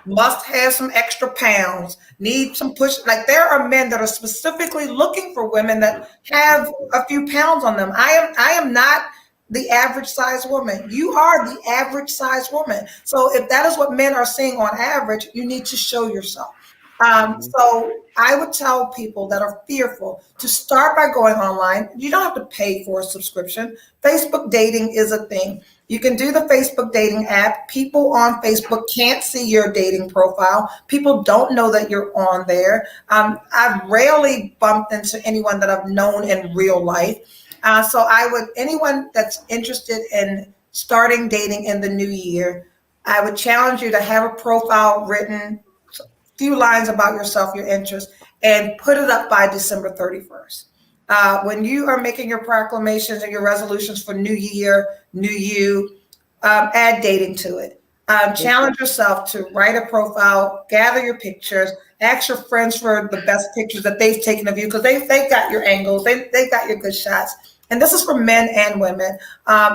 must have some extra pounds, need some push. Like, there are men that are specifically looking for women that have a few pounds on them. I am not the average size woman. You are the average size woman. So if that is what men are seeing on average, you need to show yourself. So I would tell people that are fearful to start by going online. You don't have to pay for a subscription. Facebook dating is a thing. You can do the Facebook dating app. People on Facebook can't see your dating profile. People don't know that you're on there. I've rarely bumped into anyone that I've known in real life. So anyone that's interested in starting dating in the new year, I would challenge you to have a profile written, a few lines about yourself, your interests, and put it up by December 31st. When you are making your proclamations and your resolutions for new year, new you, add dating to it. Challenge yourself to write a profile, gather your pictures, ask your friends for the best pictures that they've taken of you, because they got your angles, they got your good shots. And this is for men and women.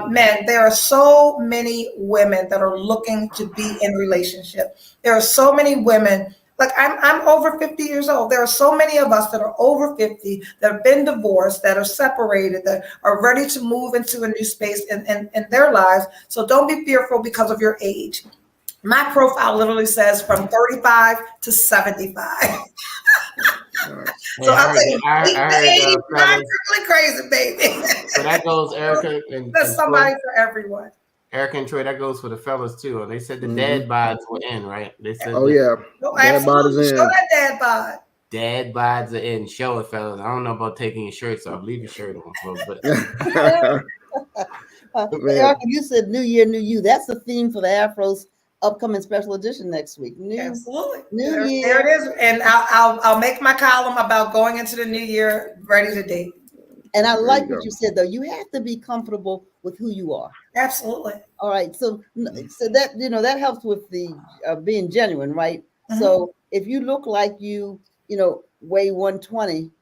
Men, there are so many women that are looking to be in relationship. There are so many women. Like, I'm over 50 years old. There are so many of us that are over 50 that have been divorced, that are separated, that are ready to move into a new space in their lives. So don't be fearful because of your age. My profile literally says from 35 to 75. So I'm saying, I'm really crazy, baby. So that goes, Erica, and There's somebody for everyone. Erica and Troy, that goes for the fellas too. They said the dad bods were in, right? They said, oh yeah, no, dad bod is in. Show that dad bod. Dad bods are in. Show it, fellas. I don't know about taking your shirts off. Leave your shirt on, folks. But Erica, you said New Year, New You. That's the theme for the Afro's upcoming special edition next week. Absolutely. New Year. There it is. And I'll make my column about going into the new year ready to date. And I like what you said, though. You have to be comfortable with who you are. Absolutely. All right. So that, that helps with the being genuine, right? Mm-hmm. So if you look like you weigh 120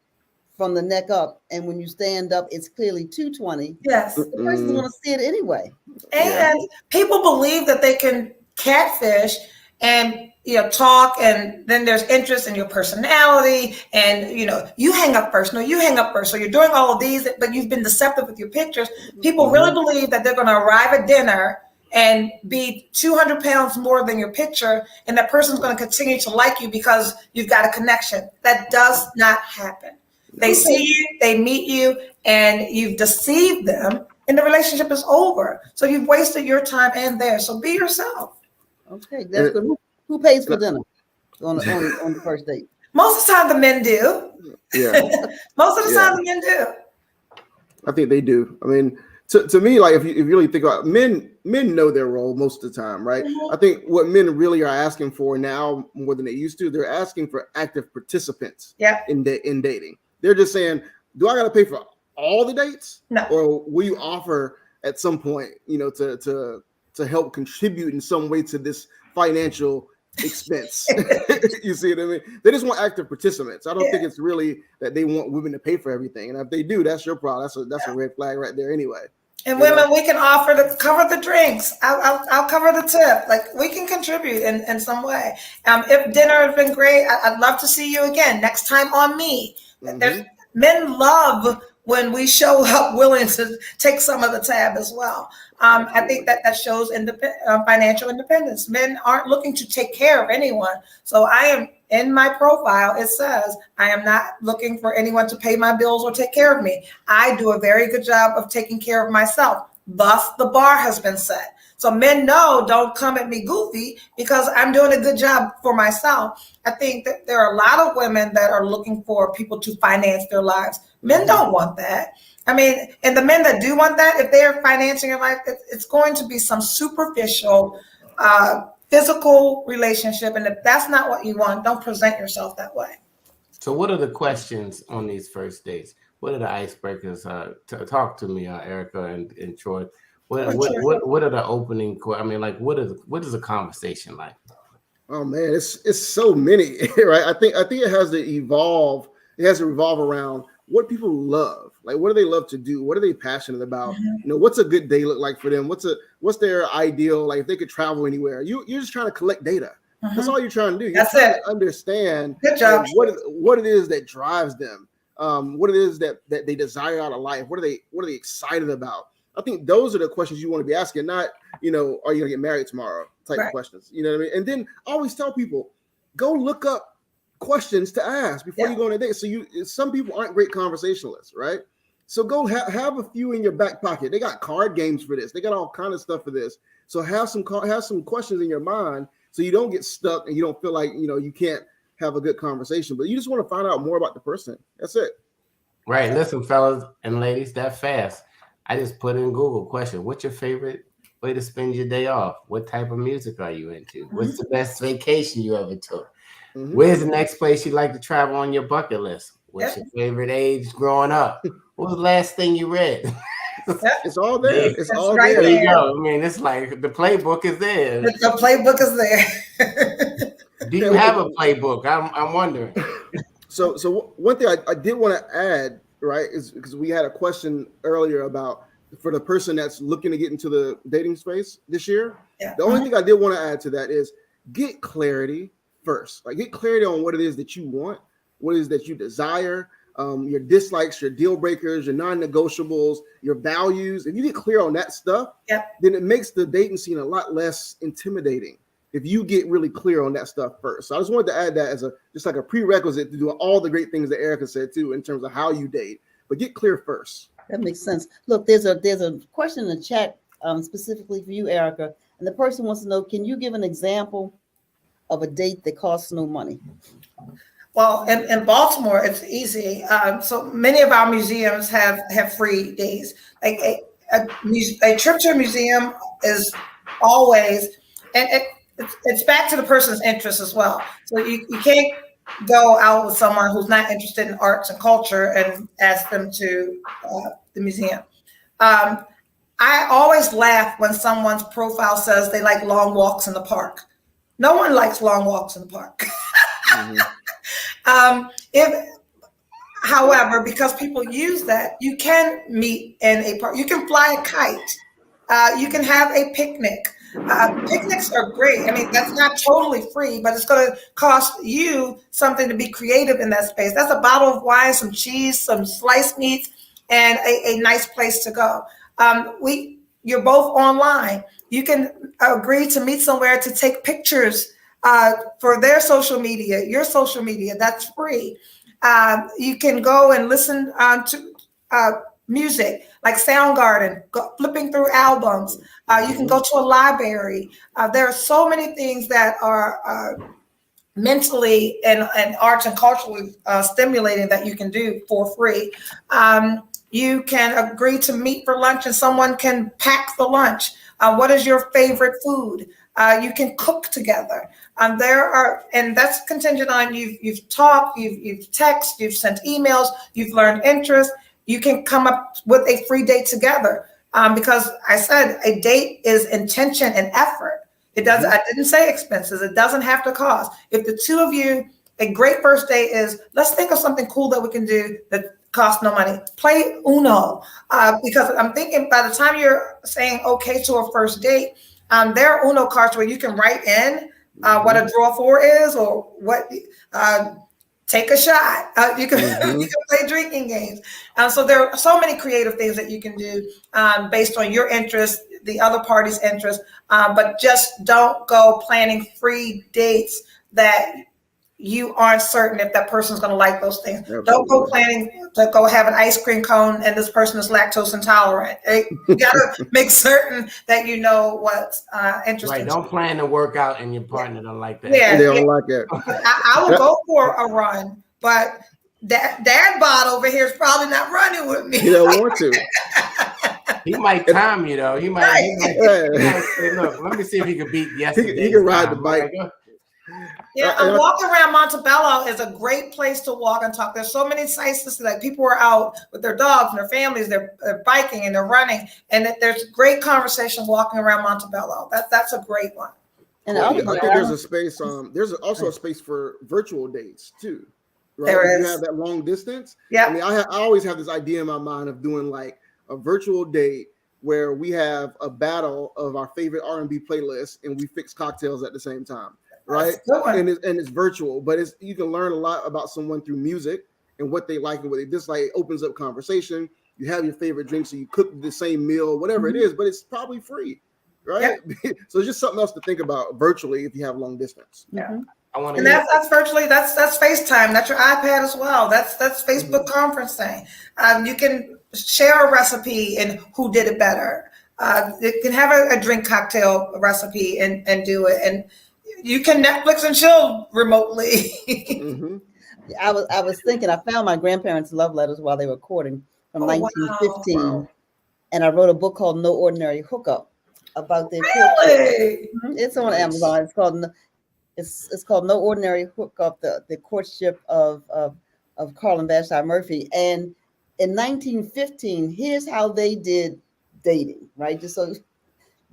from the neck up, and when you stand up, it's clearly 220. Yes. The person's going to see it anyway. And people believe that they can catfish and talk, and then there's interest in your personality, and you hang up first. No, you hang up first. So you're doing all of these, but you've been deceptive with your pictures. People really believe that they're going to arrive at dinner and be 200 pounds more than your picture, and that person's going to continue to like you because you've got a connection. That does not happen. They see you, they meet you, and you've deceived them, and the relationship is over. So you've wasted your time and theirs. So be yourself. Okay, that's good. Who pays for dinner on the first date? Most of the time, the men do. Yeah. Most of the time, the men do. I think they do. I mean, to me, like if you really think about it, men know their role most of the time, right? I think what men really are asking for now more than they used to, they're asking for active participants in dating. They're just saying, do I got to pay for all the dates? No. Or will you offer at some point, to help contribute in some way to this financial expense? You see what I mean? They just want active participants. I don't think it's really that they want women to pay for everything. And if they do, that's your problem. That's a red flag right there anyway. And women, we can offer to cover the drinks. I'll cover the tip. Like, we can contribute in some way. If dinner has been great, I'd love to see you again. Next time on me. Men love when we show up willing to take some of the tab as well. I think that shows financial independence. Men aren't looking to take care of anyone. So I am, in my profile, it says, I am not looking for anyone to pay my bills or take care of me. I do a very good job of taking care of myself. Thus, the bar has been set. So men know, don't come at me goofy, because I'm doing a good job for myself. I think that there are a lot of women that are looking for people to finance their lives. Men don't want that. I mean, and the men that do want that, if they're financing your life, it's going to be some superficial, physical relationship. And if that's not what you want, don't present yourself that way. So what are the questions on these first dates? What are the icebreakers? Talk to me, Erica and Troy. What are the opening? I mean, like, what is a conversation like? Oh man, it's so many, right? I think it has to evolve. It has to revolve around what people love. Like, what do they love to do? What are they passionate about? What's a good day look like for them? What's their ideal? Like, if they could travel anywhere, you're just trying to collect data. That's all you're trying to do. You're trying to understand what it is that drives them. What it is that they desire out of life. What are they excited about? I think those are the questions you want to be asking, not, are you going to get married tomorrow type of questions. You know what I mean? And then I always tell people, go look up questions to ask before you go on a date. So some people aren't great conversationalists, right? So go have a few in your back pocket. They got card games for this. They got all kind of stuff for this. So have some questions in your mind so you don't get stuck and you don't feel like, you can't have a good conversation, but you just want to find out more about the person. That's it. Right. Listen, fellas and ladies, that fast. I just put in Google question. What's your favorite way to spend your day off? What type of music are you into? What's the best vacation you ever took? Where's the next place you'd like to travel on your bucket list? What's your favorite age growing up? What was the last thing you read? It's all there. It's all right there. There you go. I mean, it's like the playbook is there. The playbook is there. Do you have a playbook? I'm wondering. So one thing I did want to add, right, is because we had a question earlier about for the person that's looking to get into the dating space this year. Yeah. The only thing I did want to add to that is get clarity first. Like, get clarity on what it is that you want, what it is that you desire, your dislikes, your deal breakers, your non-negotiables, your values. If you get clear on that stuff, then it makes the dating scene a lot less intimidating if you get really clear on that stuff first. So I just wanted to add that as just like a prerequisite to do all the great things that Erica said too, in terms of how you date, but get clear first. That makes sense. Look, there's a question in the chat specifically for you, Erica, and the person wants to know, can you give an example of a date that costs no money? Well, in Baltimore, it's easy. So many of our museums have free days. Like a trip to a museum is always, and it's back to the person's interest as well. So you can't go out with someone who's not interested in arts and culture and ask them to the museum. I always laugh when someone's profile says they like long walks in the park. No one likes long walks in the park. However, because people use that, you can meet in a park. You can fly a kite. You can have a picnic. Picnics are great. I mean, that's not totally free, but it's going to cost you something to be creative in that space. That's a bottle of wine, some cheese, some sliced meats, and a nice place to go. You're both online. You can agree to meet somewhere to take pictures for their social media, your social media. That's free. You can go and listen to music like Soundgarden, flipping through albums. You can go to a library. There are so many things that are mentally and arts and culturally stimulating that you can do for free. You can agree to meet for lunch and someone can pack the lunch. What is your favorite food? You can cook together. And that's contingent on you've talked, you've texted, you've sent emails, you've learned interest. You can come up with a free date together. Because I said a date is intention and effort. It doesn't, I didn't say expenses. It doesn't have to cost. If the two of you, a great first date is, let's think of something cool that we can do that costs no money. Play Uno. Because I'm thinking by the time you're saying okay to a first date, there are Uno cards where you can write in what a draw four is or what, take a shot. You can you can play drinking games. So there are so many creative things that you can do based on your interest, the other party's interest, but just don't go planning free dates that you aren't certain if that person's going to like those things. Absolutely. Don't go planning to go have an ice cream cone and this person is lactose intolerant. You got to make certain that you know what's interesting. Right. Don't plan to work out and your partner don't like that. Yeah, they don't like that. I will go for a run, but Dad Bod over here is probably not running with me. He don't want to. He might time you though. He might say, look, let me see if he can beat yesterday. He can ride the bike. Yeah, walking around Montebello is a great place to walk and talk. There's so many sites to see. Like people are out with their dogs and their families. They're biking and they're running, and there's great conversation walking around Montebello. That's a great one. And I think there's a space. There's also a space for virtual dates too. Right? There is. You have that long distance. Yeah. I mean, I always have this idea in my mind of doing like a virtual date where we have a battle of our favorite R&B playlists and we fix cocktails at the same time. Right. And it's virtual, but you can learn a lot about someone through music and what they like and what they dislike. It opens up conversation. You have your favorite drink, so you cook the same meal, whatever it is, but it's probably free. Right. Yep. So it's just something else to think about virtually if you have long distance. Yeah. That's virtually that's FaceTime. That's your iPad as well. That's Facebook conferencing. You can share a recipe and who did it better. You can have a drink cocktail recipe and do it. And you can Netflix and chill remotely. I was thinking, I found my grandparents' love letters while they were courting from 1915. Wow. And I wrote a book called No Ordinary Hookup about their courtship. It's on Amazon. It's called No Ordinary Hookup, the courtship of Carl and Vashti Murphy. And in 1915, here's how they did dating, right? Just so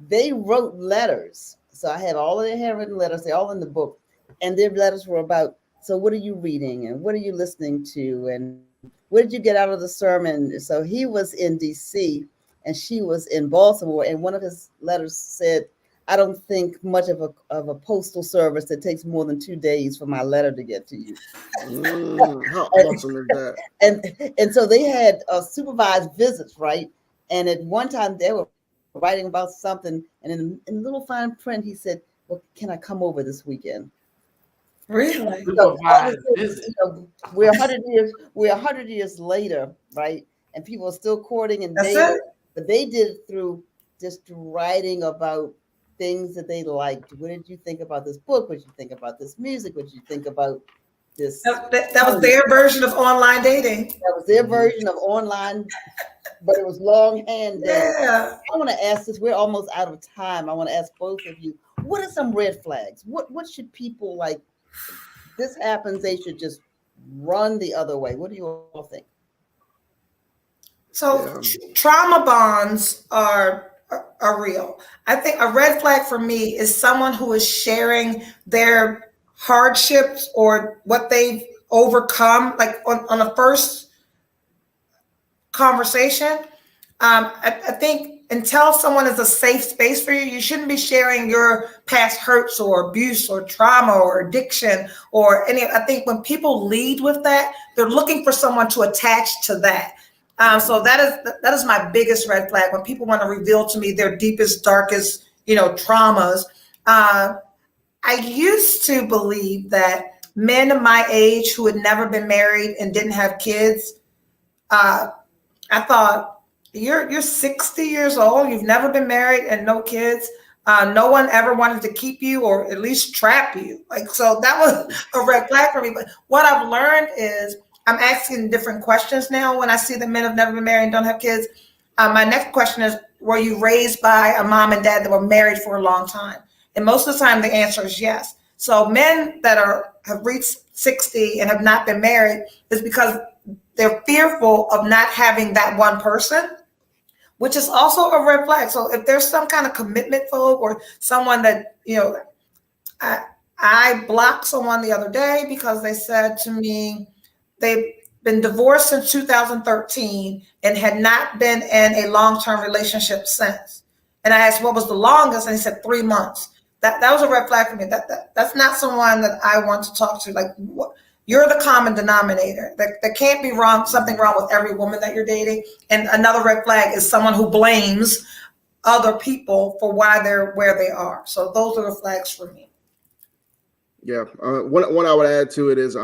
they wrote letters. So I had all of their handwritten letters, they're all in the book. And their letters were about, so what are you reading? And what are you listening to? And what did you get out of the sermon? So he was in DC and she was in Baltimore. And one of his letters said, I don't think much of a postal service that takes more than 2 days for my letter to get to you. How awesome is that? And so they had supervised visits, right? And at one time they were writing about something, and in little fine print, he said, well, can I come over this weekend? Really? So, we're 100 years later, right? And people are still courting and dating, but they did it through just writing about things that they liked. What did you think about this book? What did you think about this music? What did you think about this? That was their version of online dating. That was their version of online, but it was longhand dating. Yeah. I want to ask this. We're almost out of time. I want to ask both of you, what are some red flags? What should people like? This happens, they should just run the other way. What do you all think? So trauma bonds are real. I think a red flag for me is someone who is sharing their hardships or what they've overcome, like on a first conversation. I think until someone is a safe space for you, you shouldn't be sharing your past hurts or abuse or trauma or addiction or any. I think when people lead with that, they're looking for someone to attach to that. So that is my biggest red flag when people want to reveal to me their deepest, darkest, traumas. I used to believe that men of my age who had never been married and didn't have kids, I thought, you're 60 years old, you've never been married and no kids. No one ever wanted to keep you or at least trap you. So that was a red flag for me. But what I've learned is I'm asking different questions now when I see that men have never been married and don't have kids. My next question is, were you raised by a mom and dad that were married for a long time? And most of the time the answer is yes. So men that have reached 60 and have not been married is because they're fearful of not having that one person, which is also a red flag. So if there's some kind of commitment phobe or someone that, I blocked someone the other day because they said to me they've been divorced since 2013 and had not been in a long-term relationship since. And I asked what was the longest, and he said 3 months. That was a red flag for me. That's not someone that I want to talk to. What? You're the common denominator. There can't be something wrong with every woman that you're dating. And another red flag is someone who blames other people for why they're where they are. So those are the flags for me. Yeah. One I would add to it is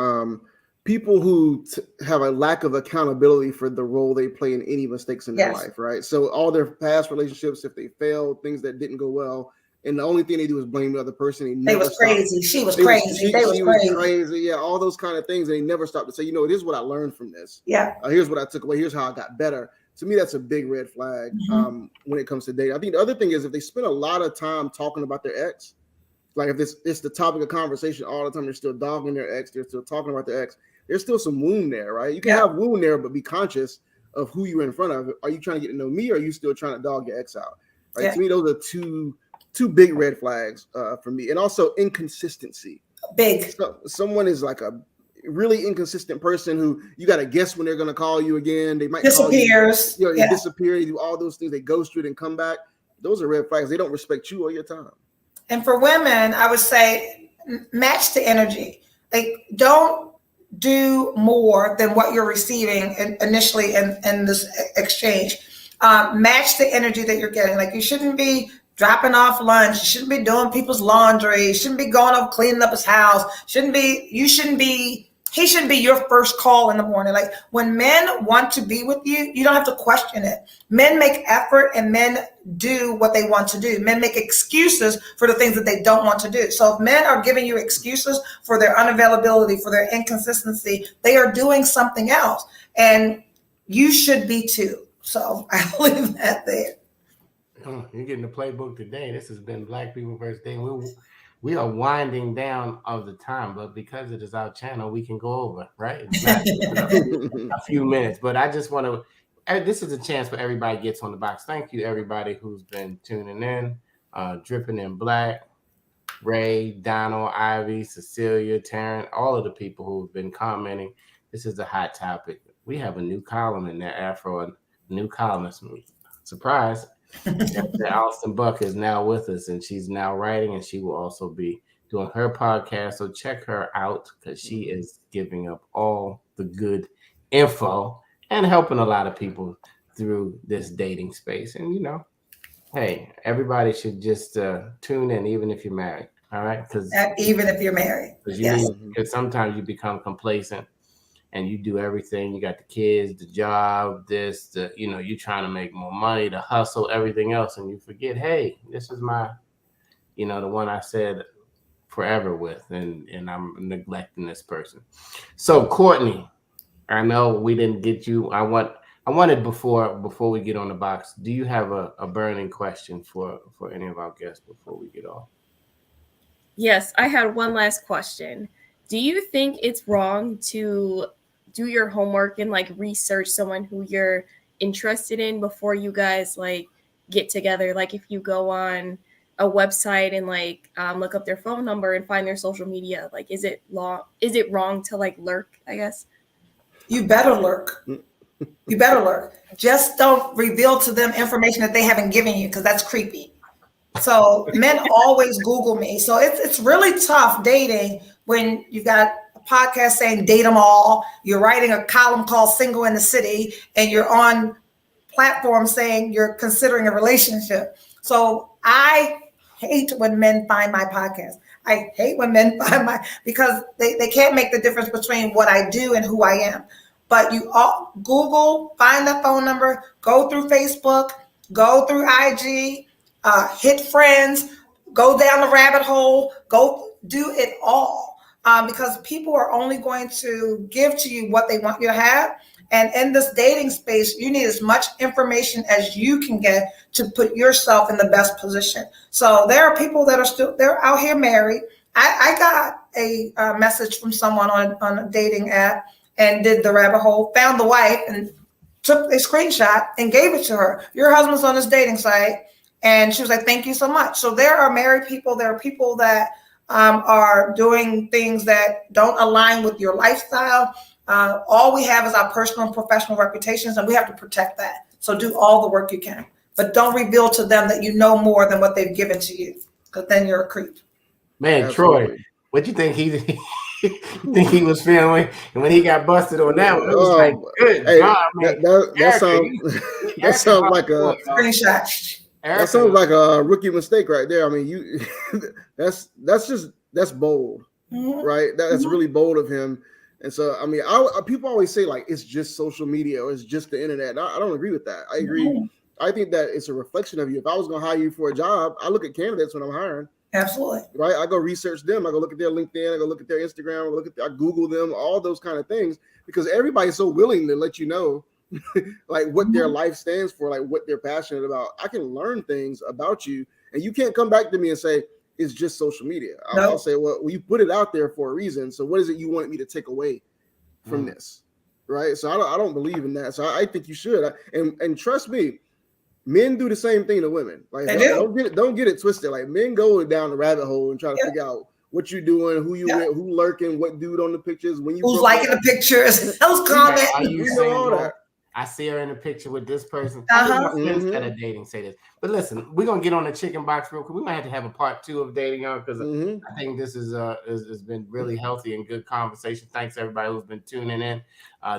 people who have a lack of accountability for the role they play in any mistakes in their life, right? So all their past relationships, if they failed, things that didn't go well, and the only thing they do is blame the other person. They was crazy. She was crazy. They was crazy. Yeah, all those kind of things. And they never stop to say, here's what I learned from this. Yeah. Here's what I took away. Here's how I got better. To me, that's a big red flag when it comes to dating. I think the other thing is if they spend a lot of time talking about their ex, like if it's the topic of conversation all the time, they're still dogging their ex, they're still talking about their ex, there's still some wound there, right? You can have wound there, but be conscious of who you're in front of. Are you trying to get to know me, or are you still trying to dog your ex out? Right? To me, those are two big red flags for me. And also inconsistency. Big. So, someone is like a really inconsistent person who you got to guess when they're going to call you again. They might disappears. Call you, they disappear. They do all those things. They ghost you and come back. Those are red flags. They don't respect you or your time. And for women, I would say match the energy. Don't do more than what you're receiving initially in this exchange. Match the energy that you're getting. You shouldn't be dropping off lunch. You shouldn't be doing people's laundry. You shouldn't be going up cleaning up his house. He shouldn't be your first call in the morning. When men want to be with you, you don't have to question it. Men make effort and men do what they want to do. Men make excuses for the things that they don't want to do. So if men are giving you excuses for their unavailability, for their inconsistency, they are doing something else. And you should be too. So I leave that there. Oh, you're getting the playbook today. This has been Black People versus Dating. We are winding down of the time, but because it is our channel, we can go over, right? It's not a few minutes, but I just want to, this is a chance for everybody gets on the box. Thank you, everybody who's been tuning in, Dripping in Black, Ray, Donald, Ivy, Cecilia, Taryn, all of the people who've been commenting. This is a hot topic. We have a new column in there, Afro, a new columnist. Surprise. Alston Buck is now with us, and she's now writing, and she will also be doing her podcast. So check her out because she is giving up all the good info and helping a lot of people through this dating space. And hey, everybody should just tune in, even if you're married. All right, because even if you're married, because sometimes you become complacent. And you do everything. You got the kids, the job, you're trying to make more money, the hustle, everything else. And you forget, hey, this is my, the one I said forever with, and I'm neglecting this person. So Courtney, I know we didn't get you. I wanted before we get on the box, do you have a burning question for any of our guests before we get off? Yes, I had one last question. Do you think it's wrong to do your homework and research someone who you're interested in before you guys get together? If you go on a website and look up their phone number and find their social media, is it wrong to lurk, I guess? You better lurk. You better lurk. Just don't reveal to them information that they haven't given you, because that's creepy. So men always Google me. So it's really tough dating when you got a podcast saying date them all. You're writing a column called Single in the City, and you're on platforms saying you're considering a relationship. So I hate when men find my podcast. I hate when men find because they can't make the difference between what I do and who I am. But you all Google, find the phone number, go through Facebook, go through IG, hit friends, go down the rabbit hole, go do it all. Because people are only going to give to you what they want you to have. And in this dating space, you need as much information as you can get to put yourself in the best position. So there are people that are they're out here married. I got a message from someone on a dating app and did the rabbit hole, found the wife and took a screenshot and gave it to her. Your husband's on this dating site. And she was like, thank you so much. So there are married people. There are people that are doing things that don't align with your lifestyle. All we have is our personal and professional reputations, and we have to protect that. So do all the work you can, but don't reveal to them that you know more than what they've given to you, because then you're a creep. Man, Absolutely. Troy, what you think he was feeling? And when he got busted on that one, it was like, good Hey, God, man. that sounds like a Screenshot. that sounds like a rookie mistake right there. I mean, that's bold, right? That's really bold of him. And so, I mean, people always say like it's just social media or it's just the internet. I don't agree with that. I agree. I think that it's a reflection of you. If I was going to hire you for a job, I look at candidates when I'm hiring. Absolutely. Right. I go research them. I go look at their LinkedIn. I go look at their Instagram. I Google them, all those kind of things, because everybody's so willing to let you know like what their life stands for, like what they're passionate about. I can learn things about you, and you can't come back to me and say it's just social media. I'll say, well, you put it out there for a reason. So what is it you wanted me to take away from this? Right. So I don't believe in that. So I think you should. And trust me, men do the same thing to women. Like don't get it twisted. Like men go down the rabbit hole and try to figure out what you're doing, who you with, who lurking, what dude on the pictures, when you who's liking the pictures, those comments. Are you saying that? I see her in a picture with this person. Instead of dating, say this. But listen, we're gonna get on the chicken box real quick. We might have to have a part 2 of dating on, because I think this has been really healthy and good conversation. Thanks everybody who's been tuning in.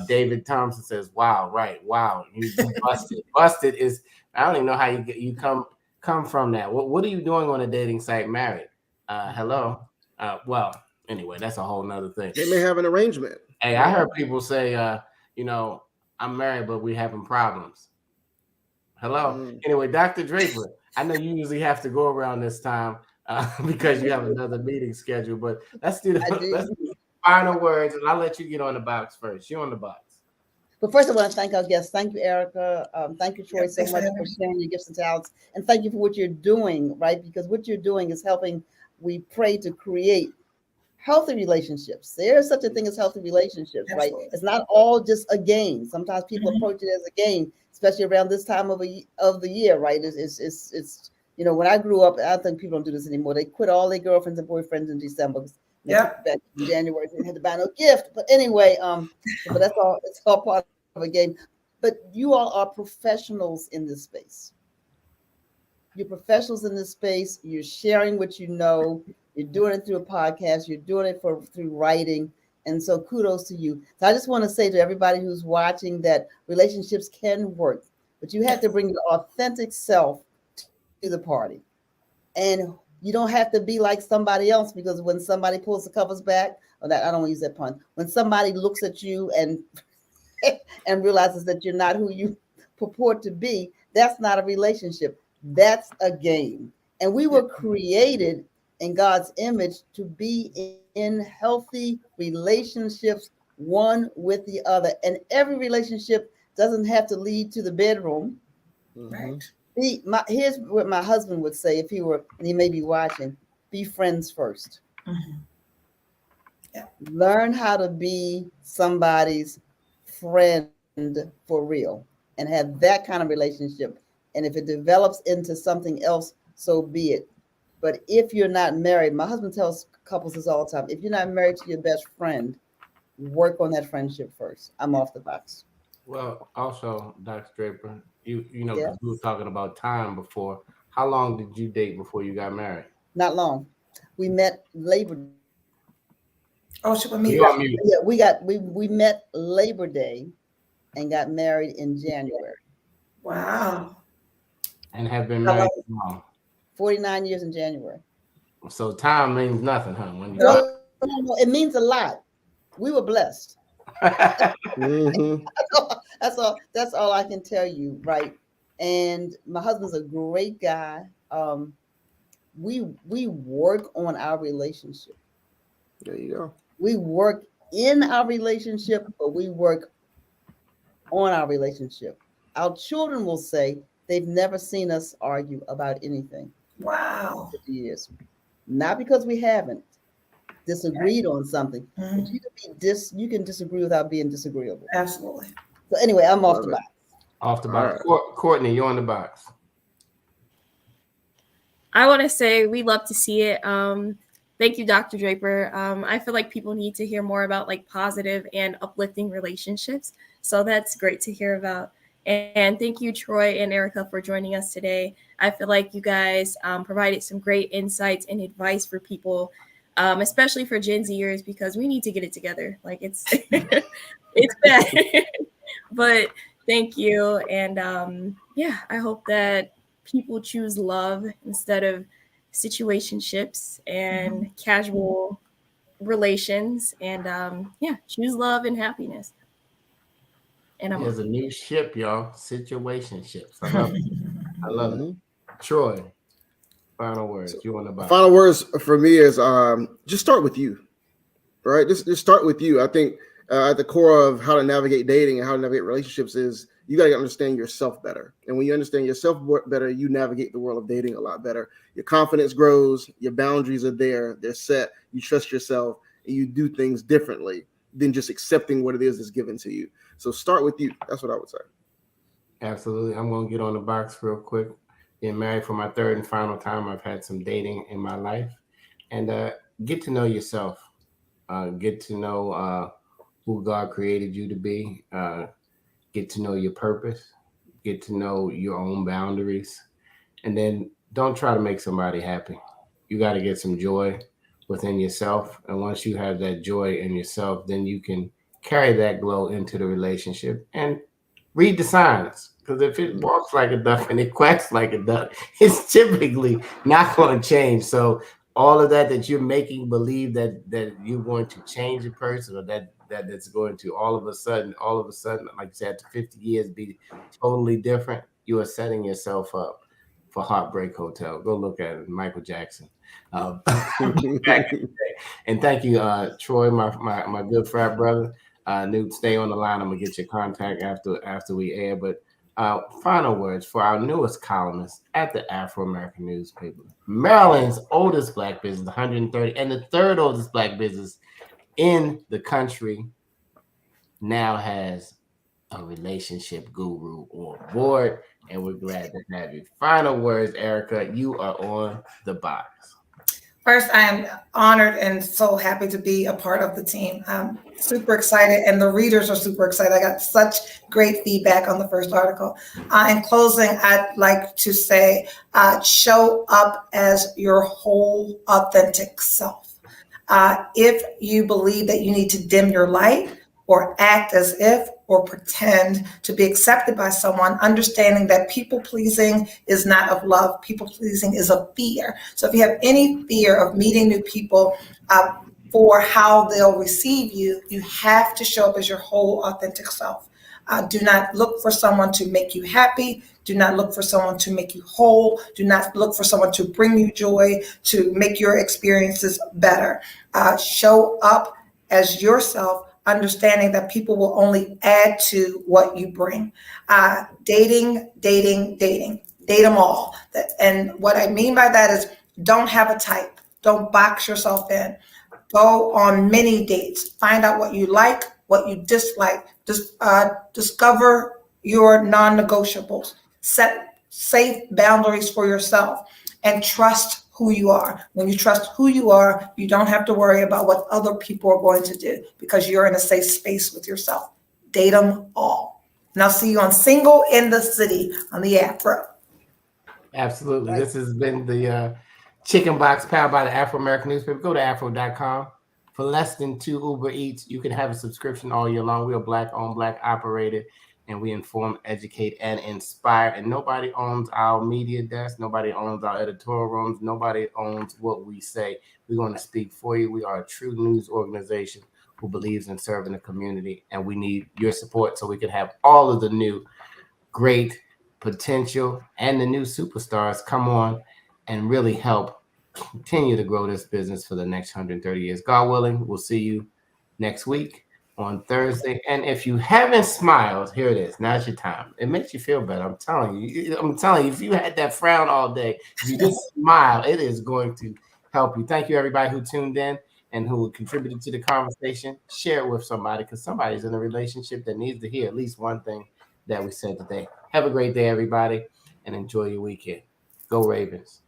David Thompson says, "Wow, right? Wow, you busted. Busted is. I don't even know how you come from that. What are you doing on a dating site? Married? Hello. Well, anyway, that's a whole nother thing. They may have an arrangement. Hey, I heard people say, I'm married, but we're having problems. Hello. Anyway, Dr. Draper, I know you usually have to go around this time because you have another meeting scheduled, but let's do the final words, and I'll let you get on the box first. You're on the box. But first, I want to thank our guests. Thank you, Erica. Thank you, Troy, so much for sharing your gifts and talents. And thank you for what you're doing, right? Because what you're doing is helping, we pray, to create healthy relationships. There is such a thing as healthy relationships, right? It's not all just a game. Sometimes people approach it as a game, especially around this time of the year, right? It's when I grew up, I think people don't do this anymore. They quit all their girlfriends and boyfriends in December. Back in January, they had to buy no gift. But anyway, but that's all. It's all part of a game. But you all are professionals in this space. You're professionals in this space. You're sharing what you know. You're doing it through a podcast. You're doing it through writing. And so kudos to you. So I just want to say to everybody who's watching that relationships can work, but you have to bring your authentic self to the party. And you don't have to be like somebody else, because when somebody pulls the covers back, I don't want to use that pun. When somebody looks at you and realizes that you're not who you purport to be, that's not a relationship. That's a game. And we were created in God's image to be in healthy relationships, one with the other. And every relationship doesn't have to lead to the bedroom. Right. Here's what my husband would say if he were, and he may be watching: be friends first. Learn how to be somebody's friend for real and have that kind of relationship. And if it develops into something else, so be it. But if you're not married, my husband tells couples this all the time: if you're not married to your best friend, work on that friendship first. I'm off the box. Well, also, Dr. Draper, you know, Yeah, because we were talking about time before. How long did you date before you got married? not long. We met Labor. Oh, she put You me. on mute. Yeah, we met Labor Day and got married in January. Wow. And have been I love married it. for long. 49 years in January. So time means nothing, huh? When you No. Well, no, it means a lot. We were blessed. Hmm. That's all I can tell you, right? And my husband's a great guy. We work on our relationship. There you go. We work in our relationship, but we work on our relationship. Our children will say they've never seen us argue about anything Wow. in 50 years. Not because we haven't disagreed on something, but Mhm. you can disagree without being disagreeable. Absolutely. So anyway, I'm off Love the it. box. Off the All box. right. Courtney, you're on the box. I want to say we love to see it. Thank you, Dr. Draper. I feel like people need to hear more about like positive and uplifting relationships. So that's great to hear about. And thank you, Troy and Erica, for joining us today. I feel like you guys provided some great insights and advice for people, especially for Gen Zers, because we need to get it together. Like it's it's bad. But thank you. And yeah, I hope that people choose love instead of situationships and casual relations. And yeah, choose love and happiness. And I'm There's off. a new ship, y'all. Situationships. I love it. I love it. Hmm. Troy, final words. So, You on the box. final words for me is just start with you, right? Just start with you. I think at the core of how to navigate dating and how to navigate relationships is you got to understand yourself better. And when you understand yourself better, you navigate the world of dating a lot better. Your confidence grows, your boundaries are there, they're set, you trust yourself, and you do things differently than just accepting what it is that's given to you. So start with you. That's what I would say. Absolutely. I'm going to get on the box real quick. Being married for my third and final time, I've had some dating in my life. And get to know yourself. Get to know who God created you to be. Get to know your purpose. Get to know your own boundaries. And then don't try to make somebody happy. You got to get some joy within yourself. And once you have that joy in yourself, then you can carry that glow into the relationship and read the signs. Because if it walks like a duck and it quacks like a duck, it's typically not going to change. So all of that you're making believe that you're going to change a person, or that's going to all of a sudden, like you said, after 50 years, be totally different. You are setting yourself up for Heartbreak Hotel. Go look at it, Michael Jackson. Back in the day. And thank you, Troy, my good frat brother. Newt, stay on the line. I'm gonna get your contact after we air. But final words for our newest columnist at the Afro American newspaper, Maryland's oldest black business, 130, and the third oldest black business in the country, now has a relationship guru on board, and we're glad to have you. Final words, Erica. You are on the box. First, I am honored and so happy to be a part of the team. I'm super excited, and the readers are super excited. I got such great feedback on the first article. In closing, I'd like to say, show up as your whole authentic self. If you believe that you need to dim your light or act as if or pretend to be accepted by someone, understanding that people pleasing is not of love. People pleasing is of fear. So if you have any fear of meeting new people for how they'll receive you, you have to show up as your whole authentic self. Do not look for someone to make you happy. Do not look for someone to make you whole. Do not look for someone to bring you joy, to make your experiences better. Show up as yourself, understanding that people will only add to what you bring. Dating. Date them all. And what I mean by that is don't have a type. Don't box yourself in. Go on many dates. Find out what you like, what you dislike. Discover your non-negotiables. Set safe boundaries for yourself and trust who you are. When you trust who you are, you don't have to worry about what other people are going to do because you're in a safe space with yourself. Date them all. And I'll see you on Single in the City on the Afro. Absolutely. Right. This has been the Chicken Box powered by the Afro American newspaper. Go to afro.com. For less than $2 Uber Eats, you can have a subscription all year long. We are Black owned, Black operated, and we inform, educate, and inspire. And nobody owns our media desk. Nobody owns our editorial rooms. Nobody owns what we say. We're going to speak for you. We are a true news organization who believes in serving the community, and we need your support so we can have all of the new great potential and the new superstars come on and really help continue to grow this business for the next 130 years. God willing, we'll see you next week on Thursday. And if you haven't smiled, here it is. Now's your time. It makes you feel better. I'm telling you. I'm telling you, if you had that frown all day, if you just smile, it is going to help you. Thank you, everybody who tuned in and who contributed to the conversation. Share it with somebody because somebody's in a relationship that needs to hear at least one thing that we said today. Have a great day, everybody, and enjoy your weekend. Go Ravens.